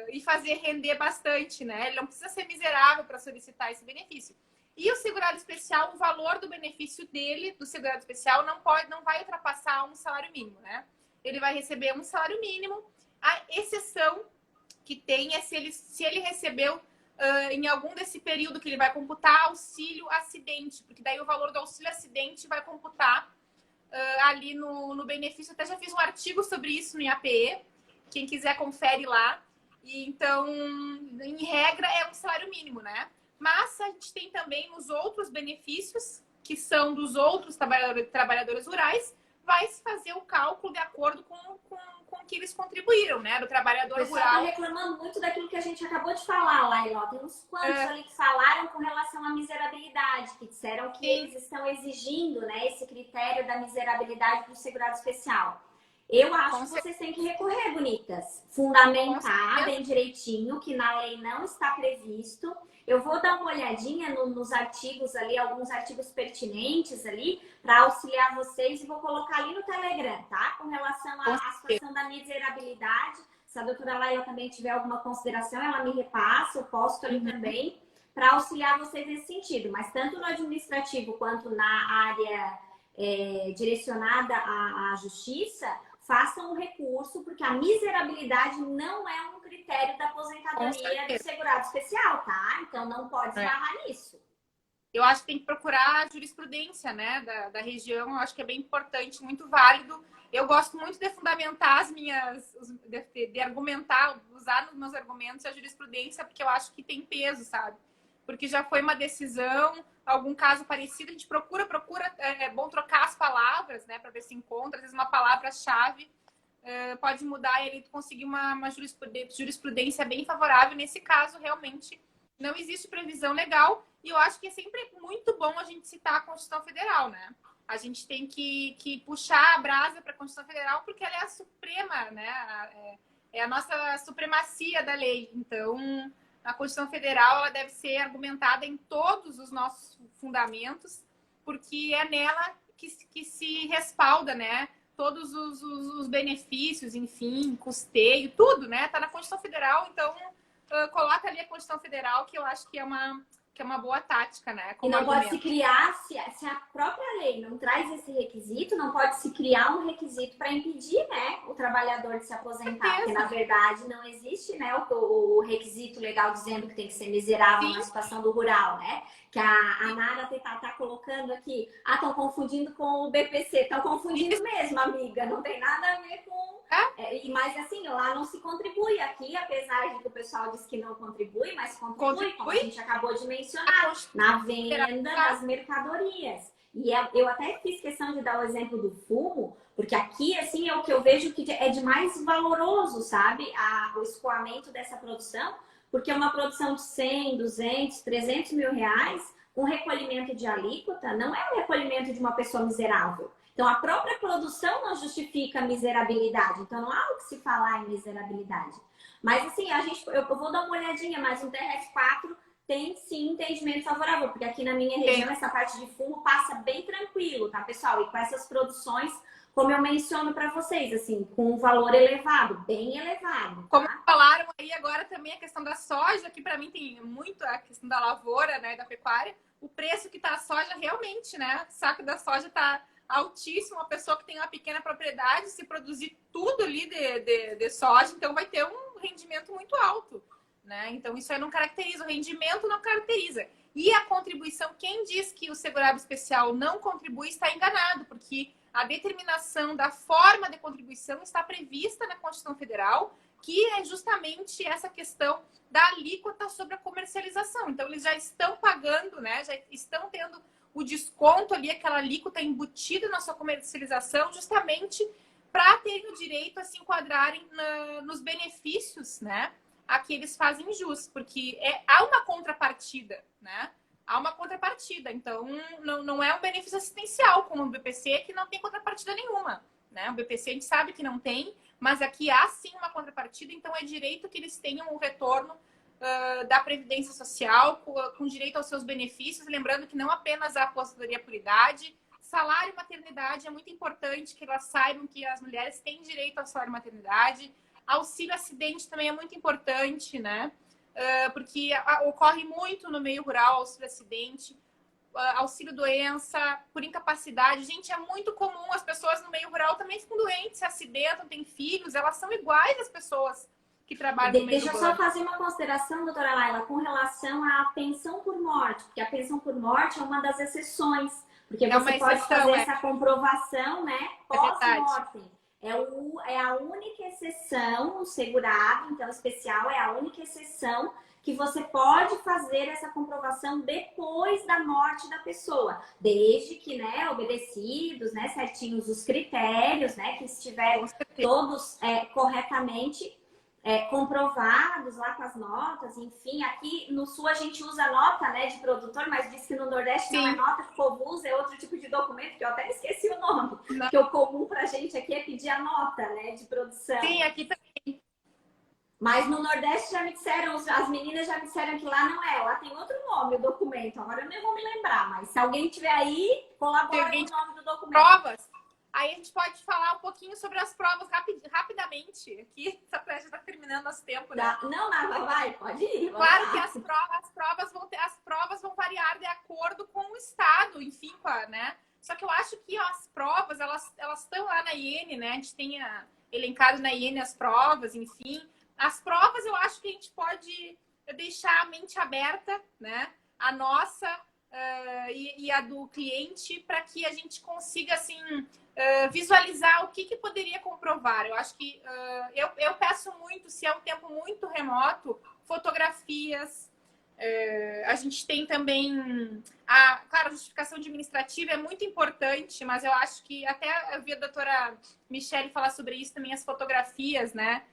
e fazer render bastante, né? Ele não precisa ser miserável para solicitar esse benefício. E o segurado especial, o valor do benefício dele, do segurado especial, não vai ultrapassar um salário mínimo, né? Ele vai receber um salário mínimo. A exceção que tem é se ele recebeu em algum desse período que ele vai computar auxílio acidente, porque daí o valor do auxílio acidente vai computar ali no benefício. Até já fiz um artigo sobre isso no IAPE, quem quiser confere lá. E, então, em regra, é um salário mínimo, né? Mas a gente tem também os outros benefícios, que são dos outros trabalhadores rurais, vai se fazer o cálculo de acordo com o que eles contribuíram, né? Do trabalhador rural. O pessoal está reclamando muito daquilo que a gente acabou de falar, Laila. Tem uns quantos ali que falaram com relação à miserabilidade, que disseram que eles estão exigindo, né, esse critério da miserabilidade do segurado especial. Eu acho que vocês têm que recorrer, bonitas. Fundamentar bem direitinho, que na lei não está previsto. Eu vou dar uma olhadinha nos artigos ali, alguns artigos pertinentes ali, para auxiliar vocês e vou colocar ali no Telegram, tá? Com relação à situação da miserabilidade. Se a doutora Laila também tiver alguma consideração, ela me repassa, eu posto ali também, para auxiliar vocês nesse sentido. Mas tanto no administrativo quanto na área direcionada à justiça, façam um recurso, porque a miserabilidade não é um critério da aposentadoria do segurado especial, tá? Então não pode esbarrar nisso. Eu acho que tem que procurar a jurisprudência, né, da região. Eu acho que é bem importante, muito válido. Eu gosto muito de fundamentar as minhas, de argumentar, usar nos meus argumentos a jurisprudência, porque eu acho que tem peso, sabe? Porque já foi uma decisão, algum caso parecido, a gente procura, é bom trocar as palavras, né, para ver se encontra, às vezes uma palavra-chave pode mudar e ele conseguir uma jurisprudência bem favorável. Nesse caso, realmente, não existe previsão legal e eu acho que é sempre muito bom a gente citar a Constituição Federal, né? A gente tem que puxar a brasa para a Constituição Federal porque ela é a suprema, né? É a nossa supremacia da lei. Então, a Constituição Federal ela deve ser argumentada em todos os nossos fundamentos, porque é nela que se respalda, né, todos os benefícios, enfim, custeio, tudo, né? Tá na Constituição Federal, então coloca ali a Constituição Federal, que eu acho que é uma boa tática, né? E Como não pode se argumento. criar, se a própria lei não traz esse requisito, não pode se criar um requisito para impedir, né, o trabalhar de se aposentar. Porque, na verdade, não existe, né, o requisito legal dizendo que tem que ser miserável Sim. na situação do rural, né? Que a Nara tá colocando aqui. Ah, estão confundindo com o BPC. Estão confundindo mesmo, amiga. Não tem nada a ver com... mas assim, lá não se contribui. Aqui, apesar de que o pessoal diz que não contribui, mas contribui, como a gente acabou de mencionar, na venda das mercadorias. E eu até fiz questão de dar o exemplo do fumo, porque aqui, assim, é o que eu vejo que é de mais valoroso, sabe? O escoamento dessa produção, porque é uma produção de 100, 200, 300 mil reais, um recolhimento de alíquota não é um recolhimento de uma pessoa miserável. Então, a própria produção não justifica a miserabilidade. Então, não há o que se falar em miserabilidade. Mas, assim, eu vou dar uma olhadinha, mas um TRF4 tem, sim, entendimento favorável. Porque aqui na minha região, essa parte de fumo passa bem tranquilo, tá, pessoal? E com essas produções, como eu menciono para vocês, assim, com um valor elevado, bem elevado. Tá? Como falaram aí agora também a questão da soja, que para mim tem muito a questão da lavoura, né, da pecuária. O preço que tá a soja realmente, né? O saco da soja tá altíssimo. Uma pessoa que tem uma pequena propriedade, se produzir tudo ali de soja, então vai ter um rendimento muito alto, né? Então isso aí não caracteriza, o rendimento não caracteriza. E a contribuição, quem diz que o segurado especial não contribui está enganado, porque a determinação da forma de contribuição está prevista na Constituição Federal, que é justamente essa questão da alíquota sobre a comercialização. Então, eles já estão pagando, né? Já estão tendo o desconto ali, aquela alíquota embutida na sua comercialização, justamente para terem o direito a se enquadrarem nos benefícios, né? A que eles fazem jus, porque há uma contrapartida, né? Há uma contrapartida, então não é um benefício assistencial como o BPC, que não tem contrapartida nenhuma, né? O BPC a gente sabe que não tem, mas aqui há sim uma contrapartida, então é direito que eles tenham o retorno da Previdência Social, com direito aos seus benefícios, lembrando que não apenas a aposentadoria por idade, salário e maternidade, é muito importante que elas saibam que as mulheres têm direito ao salário e maternidade, auxílio acidente também é muito importante, né? Porque ocorre muito no meio rural, auxílio acidente, auxílio doença, por incapacidade. Gente, é muito comum, as pessoas no meio rural também ficam doentes, se acidentam, têm filhos, elas são iguais às pessoas que trabalham no meio Deixa eu urbano. só fazer uma consideração, doutora Laila, com relação à pensão por morte, porque a pensão por morte é uma das exceções, porque você pode fazer essa comprovação, né, pós-mortem. É a única exceção, o segurado, então especial, é a única exceção que você pode fazer essa comprovação depois da morte da pessoa, desde que, né, obedecidos, né, certinhos os critérios, né, que estiverem todos corretamente comprovados lá com as notas, enfim. Aqui no Sul a gente usa nota, né, de produtor, mas diz que no Nordeste Sim. não é nota, que o povo usa, é outro tipo de documento, que eu até esqueci o nome. Não. Porque o comum pra gente aqui é pedir a nota, né, de produção. Sim, aqui também. Mas no Nordeste já me disseram, as meninas já me disseram que lá não é, lá tem outro nome o documento, agora eu nem vou me lembrar, mas se alguém tiver aí, colabora com o nome do documento. Provas. Aí a gente pode falar um pouquinho sobre as provas rapidamente. Aqui, essa já está terminando nosso tempo, né? Não, vai, pode ir. Claro que as provas vão variar de acordo com o estado, enfim, né? Só que eu acho que as provas, elas estão lá na IN, né? A gente tem elencado na IN as provas, enfim. As provas eu acho que a gente pode deixar a mente aberta, né? A nossa e a do cliente, para que a gente consiga, assim, visualizar o que poderia comprovar. Eu acho que eu peço muito, se é um tempo muito remoto, fotografias. A gente tem também claro, a justificação administrativa é muito importante, mas eu acho que até eu vi a doutora Michele falar sobre isso também, as fotografias, né?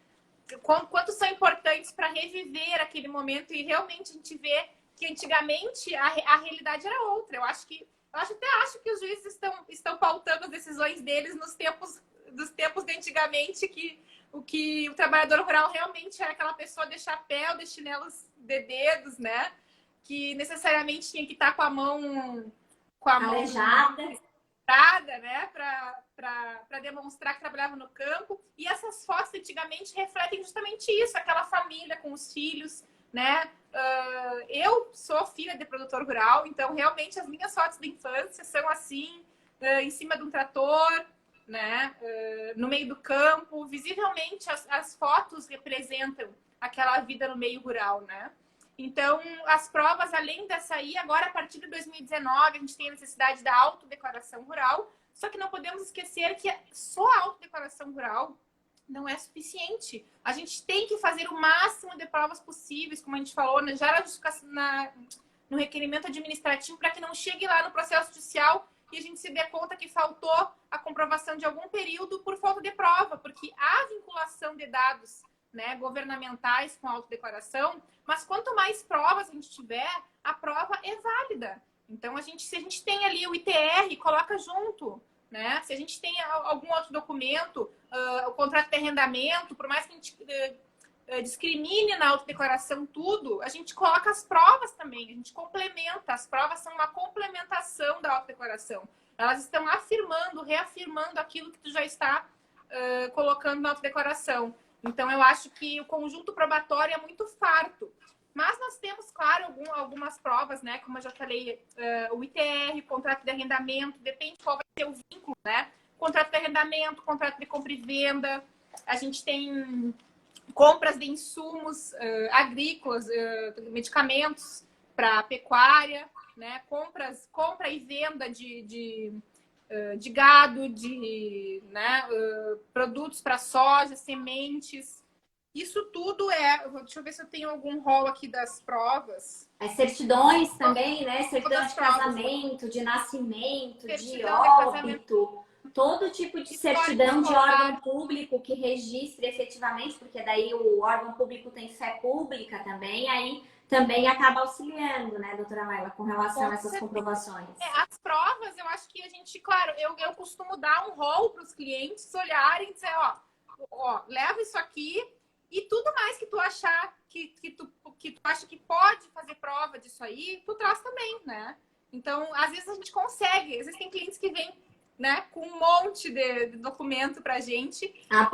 Quanto são importantes para reviver aquele momento e realmente a gente vê que antigamente a realidade era outra. Eu acho que os juízes estão pautando as decisões deles dos tempos de antigamente, que o trabalhador rural realmente era aquela pessoa de chapéu, de chinelos de dedos, né? Que necessariamente tinha que estar com a mão aleijada. estrada, né, para demonstrar que trabalhava no campo. E essas fotos antigamente refletem justamente isso, aquela família com os filhos, né? Eu sou filha de produtor rural, então realmente as minhas fotos da infância são assim, em cima de um trator, né? No meio do campo. Visivelmente as fotos representam aquela vida no meio rural, né? Então, as provas, além dessa aí, agora a partir de 2019, a gente tem a necessidade da autodeclaração rural, só que não podemos esquecer que só a autodeclaração rural não é suficiente. A gente tem que fazer o máximo de provas possíveis, como a gente falou, né? Já no requerimento administrativo, para que não chegue lá no processo judicial e a gente se dê conta que faltou a comprovação de algum período por falta de prova, porque há vinculação de dados, né, governamentais com a autodeclaração, mas quanto mais provas a gente tiver, a prova é válida. Então, se a gente tem ali o ITR, coloca junto, né? Se a gente tem algum outro documento, o contrato de arrendamento, por mais que a gente discrimine na autodeclaração tudo, a gente coloca as provas também, a gente complementa. As provas são uma complementação da autodeclaração. Elas estão afirmando, reafirmando aquilo que tu já está colocando na autodeclaração. Então, eu acho que o conjunto probatório é muito farto. Mas nós temos, claro, algumas provas, né? Como eu já falei, o ITR, contrato de arrendamento, depende qual vai ser o vínculo, né? Contrato de arrendamento, contrato de compra e venda. A gente tem compras de insumos agrícolas, medicamentos para pecuária, né? Compra e venda de gado, né, produtos para soja, sementes. Isso tudo deixa eu ver se eu tenho algum rol aqui das provas. As certidões também, né? Certidão de casamento, de nascimento, de óbito. Todo tipo de certidão de órgão público que registre efetivamente, porque daí o órgão público tem fé pública também, aí também acaba auxiliando, né, doutora Laila, com relação a essas comprovações. As provas, eu acho que a gente, claro, eu costumo dar um rol para os clientes olharem e dizer, ó, leva isso aqui e tudo mais que tu achar que tu acha que pode fazer prova disso aí, tu traz também, né? Então, às vezes a gente consegue, às vezes tem clientes que vêm, né, com um monte de documento pra gente. A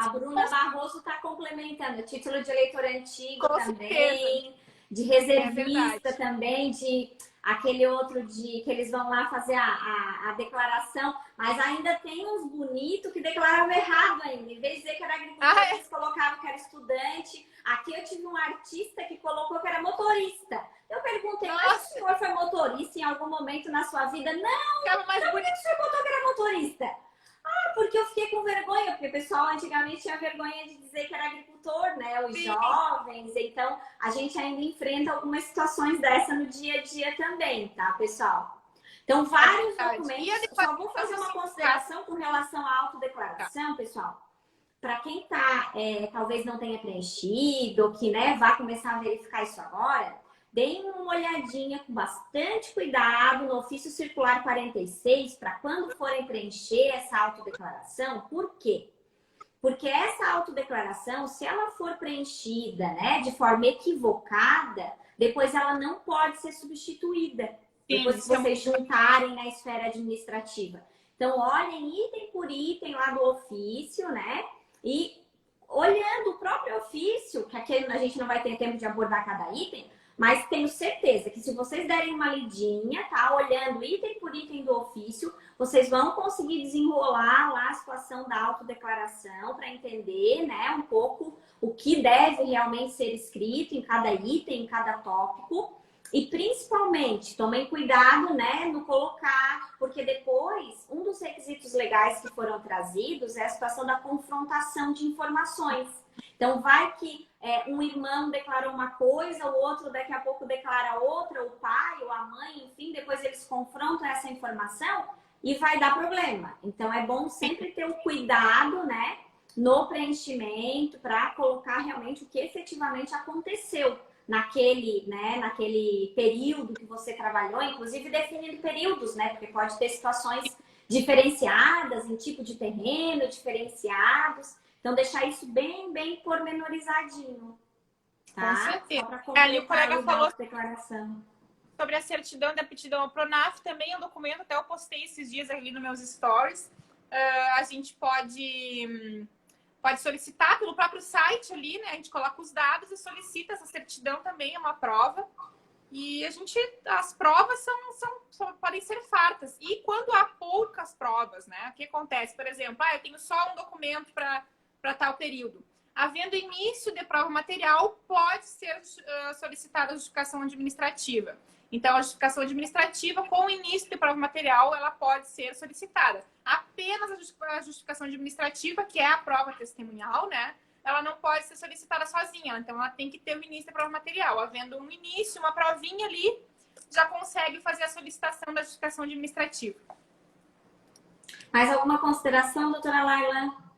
Bruna Barroso está complementando, título de eleitor antigo com também, certeza. de reservista também, de aquele outro que eles vão lá fazer a declaração, mas ainda tem uns bonitos que declaravam errado ainda. Em vez de dizer que era agricultor, eles colocavam que era estudante. Aqui eu tive um artista que colocou que era motorista. Eu perguntei, mas o senhor foi motorista em algum momento na sua vida? Não, mais por que o senhor botou que era motorista? Porque eu fiquei com vergonha, porque o pessoal antigamente tinha vergonha de dizer que era agricultor, né? Os jovens, então a gente ainda enfrenta algumas situações dessa no dia a dia também, tá, pessoal? Então, vários documentos, só vou fazer uma consideração com relação à autodeclaração, pessoal. Para quem talvez não tenha preenchido, ou que, né, vá começar a verificar isso agora, deem uma olhadinha com bastante cuidado no ofício circular 46 para quando forem preencher essa autodeclaração. Por quê? Porque essa autodeclaração, se ela for preenchida, né, de forma equivocada, depois ela não pode ser substituída. Depois que vocês juntarem na esfera administrativa. Então, olhem item por item lá do ofício, né? E olhando o próprio ofício, que aqui a gente não vai ter tempo de abordar cada item, mas tenho certeza que se vocês derem uma lidinha, tá? Olhando item por item do ofício, vocês vão conseguir desenrolar lá a situação da autodeclaração para entender, né, um pouco o que deve realmente ser escrito em cada item, em cada tópico. E principalmente, tomem cuidado, né, no colocar, porque depois, um dos requisitos legais que foram trazidos é a situação da confrontação de informações. Então, vai que um irmão declarou uma coisa, o outro daqui a pouco declara outra, o pai ou a mãe, enfim, depois eles confrontam essa informação e vai dar problema. Então, é bom sempre ter o cuidado, né, no preenchimento para colocar realmente o que efetivamente aconteceu naquele período que você trabalhou, inclusive definindo períodos, né? Porque pode ter situações diferenciadas, em tipo de terreno, diferenciados. Então, deixar isso bem, bem pormenorizadinho, tá? Com certeza. Só para completar o colega falou a declaração. sobre a certidão de aptidão ao Pronaf, também é um documento, até eu postei esses dias ali nos meus stories. A gente pode solicitar pelo próprio site ali, né? A gente coloca os dados e solicita essa certidão também, é uma prova. E as provas podem ser fartas. E quando há poucas provas, né? O que acontece? Por exemplo, eu tenho só um documento para tal período. Havendo início de prova material, pode ser solicitada a justificação administrativa. Então, a justificação administrativa, com o início de prova material, ela pode ser solicitada. Apenas a justificação administrativa, que é a prova testemunhal, né? Ela não pode ser solicitada sozinha. Então, ela tem que ter o início da prova material. Havendo um início, uma provinha ali, já consegue fazer a solicitação da justificação administrativa. Mais alguma consideração, doutora Laila?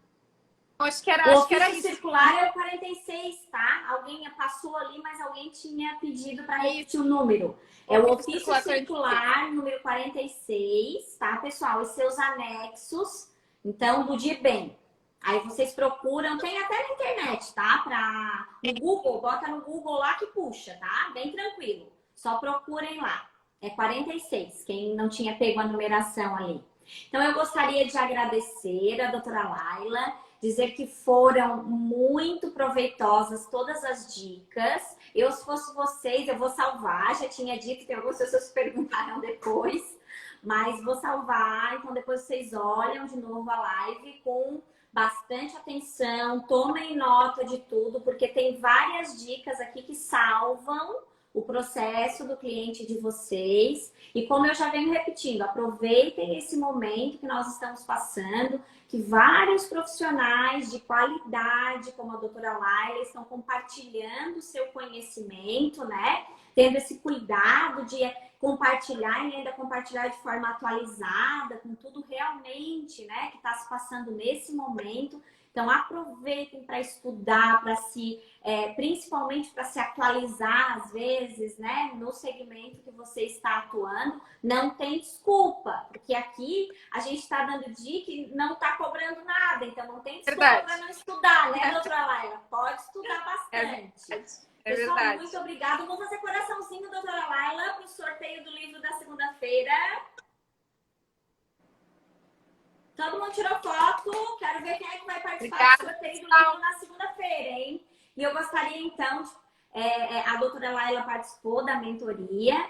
Acho que era ofício isso. Circular é o 46, tá? Alguém passou ali, mas alguém tinha pedido para repetir o número. É o ofício circular número 46, tá, pessoal? E seus anexos, então, do DIBEM. Aí vocês procuram, tem até na internet, tá? No Google, bota no Google lá que puxa, tá? Bem tranquilo. Só procurem lá. É 46, quem não tinha pego a numeração ali. Então, eu gostaria de agradecer a doutora Laila, dizer que foram muito proveitosas todas as dicas. Eu, se fosse vocês, eu vou salvar. Já tinha dito, tem algumas pessoas que perguntaram depois, mas vou salvar. Então, depois vocês olham de novo a live com bastante atenção, tomem nota de tudo, porque tem várias dicas aqui que salvam o processo do cliente de vocês. E como eu já venho repetindo, aproveitem esse momento que nós estamos passando, que vários profissionais de qualidade, como a doutora Laila, estão compartilhando o seu conhecimento, né? Tendo esse cuidado de compartilhar e ainda compartilhar de forma atualizada, com tudo realmente, né, que está se passando nesse momento. Então, aproveitem para estudar, para principalmente para se atualizar, às vezes, né, no segmento que você está atuando. Não tem desculpa, porque aqui a gente está dando dica e não está cobrando nada. Então, não tem desculpa para não estudar, né, doutora Laila? Pode estudar bastante. Pessoal, verdade. Muito obrigada. Vou fazer coraçãozinho, doutora Laila, para o sorteio do livro da segunda-feira. Todo mundo tirou foto. Quero ver quem é que vai participar do sorteio do livro na segunda-feira, hein? E eu gostaria, então, a doutora Laila participou da mentoria.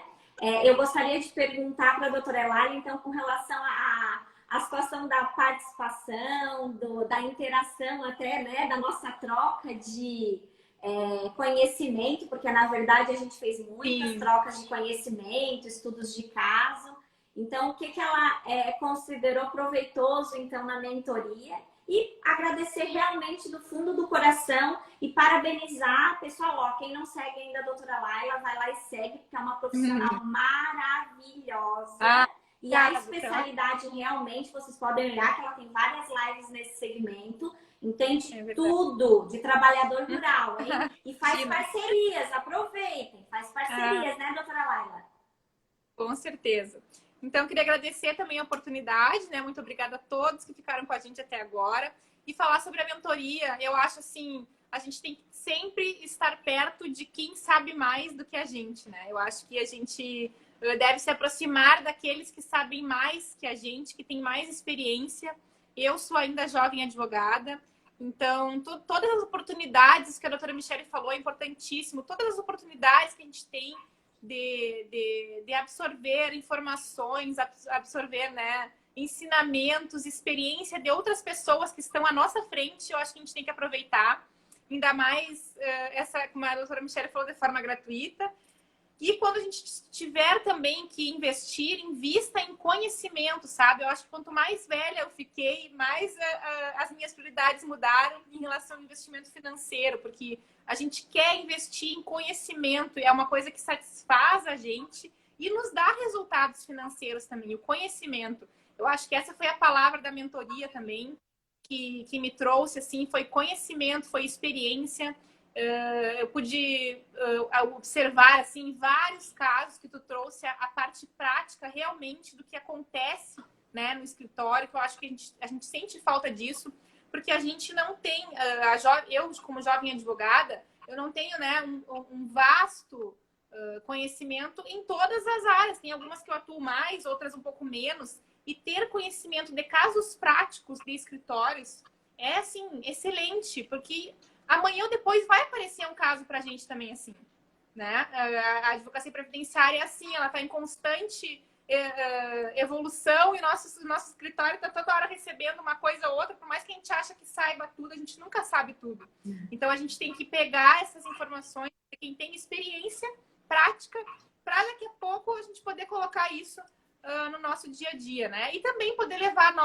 Eu gostaria de perguntar para a doutora Laila, então, com relação à situação da participação, da interação até, né, da nossa troca de conhecimento, porque, na verdade, a gente fez muitas trocas de conhecimento, estudos de caso. Então, o que ela considerou proveitoso, então, na mentoria? E agradecer realmente do fundo do coração e parabenizar, pessoal, ó, quem não segue ainda a doutora Laila, vai lá e segue, porque é uma profissional maravilhosa. E a especialidade realmente, vocês podem olhar que ela tem várias lives nesse segmento, entende tudo de trabalhador rural, hein? E faz parcerias, aproveitem, faz parcerias, né, doutora Laila? Com certeza. Então, eu queria agradecer também a oportunidade, né? Muito obrigada a todos que ficaram com a gente até agora. E falar sobre a mentoria, eu acho assim, a gente tem que sempre estar perto de quem sabe mais do que a gente, né? Eu acho que a gente deve se aproximar daqueles que sabem mais que a gente, que tem mais experiência. Eu sou ainda jovem advogada, então todas as oportunidades que a doutora Michele falou é importantíssimo. Todas as oportunidades que a gente tem de absorver informações, absorver, né, ensinamentos, experiência de outras pessoas que estão à nossa frente, eu acho que a gente tem que aproveitar. Ainda mais como a doutora Michele falou, de forma gratuita. E quando a gente tiver também que investir, invista em conhecimento, sabe? Eu acho que quanto mais velha eu fiquei, mais as minhas prioridades mudaram em relação ao investimento financeiro, porque a gente quer investir em conhecimento, é uma coisa que satisfaz a gente e nos dá resultados financeiros também, o conhecimento. Eu acho que essa foi a palavra da mentoria também, que me trouxe, assim, foi conhecimento, foi experiência. Eu pude observar assim vários casos que tu trouxe a parte prática realmente do que acontece, né, no escritório, que eu acho que a gente sente falta disso, porque a gente não tem, eu como jovem advogada, eu não tenho, né, um vasto conhecimento em todas as áreas. Tem algumas que eu atuo mais, outras um pouco menos. E ter conhecimento de casos práticos de escritórios é, assim, excelente, porque amanhã ou depois vai aparecer um caso para a gente também, assim, né? A advocacia previdenciária é assim, ela está em constante evolução e nosso escritório está toda hora recebendo uma coisa ou outra, por mais que a gente acha que saiba tudo, a gente nunca sabe tudo. Então, a gente tem que pegar essas informações de quem tem experiência prática para daqui a pouco a gente poder colocar isso no nosso dia a dia, né? E também poder levar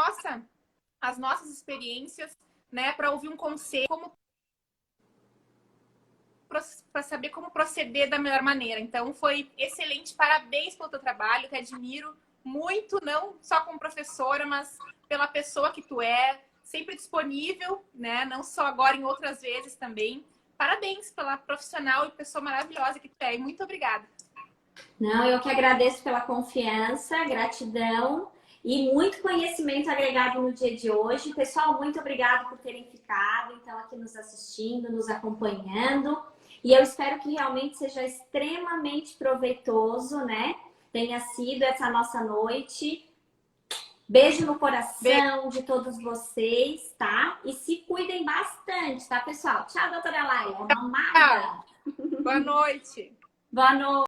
as nossas experiências, né, para ouvir um conselho, para saber como proceder da melhor maneira. Então, foi excelente. Parabéns pelo teu trabalho, te admiro muito, não só como professora, mas pela pessoa que tu é, sempre disponível, né? Não só agora, em outras vezes também. Parabéns pela profissional e pessoa maravilhosa que tu é. E muito obrigada. Não, eu que agradeço pela confiança, gratidão e muito conhecimento agregado no dia de hoje. Pessoal, muito obrigado por terem ficado, então, aqui nos assistindo, nos acompanhando. E eu espero que realmente seja extremamente proveitoso, né? Tenha sido essa nossa noite. Beijo no coração de todos vocês, tá? E se cuidem bastante, tá, pessoal? Tchau, doutora Laila. Uma amada. Boa noite. Boa noite.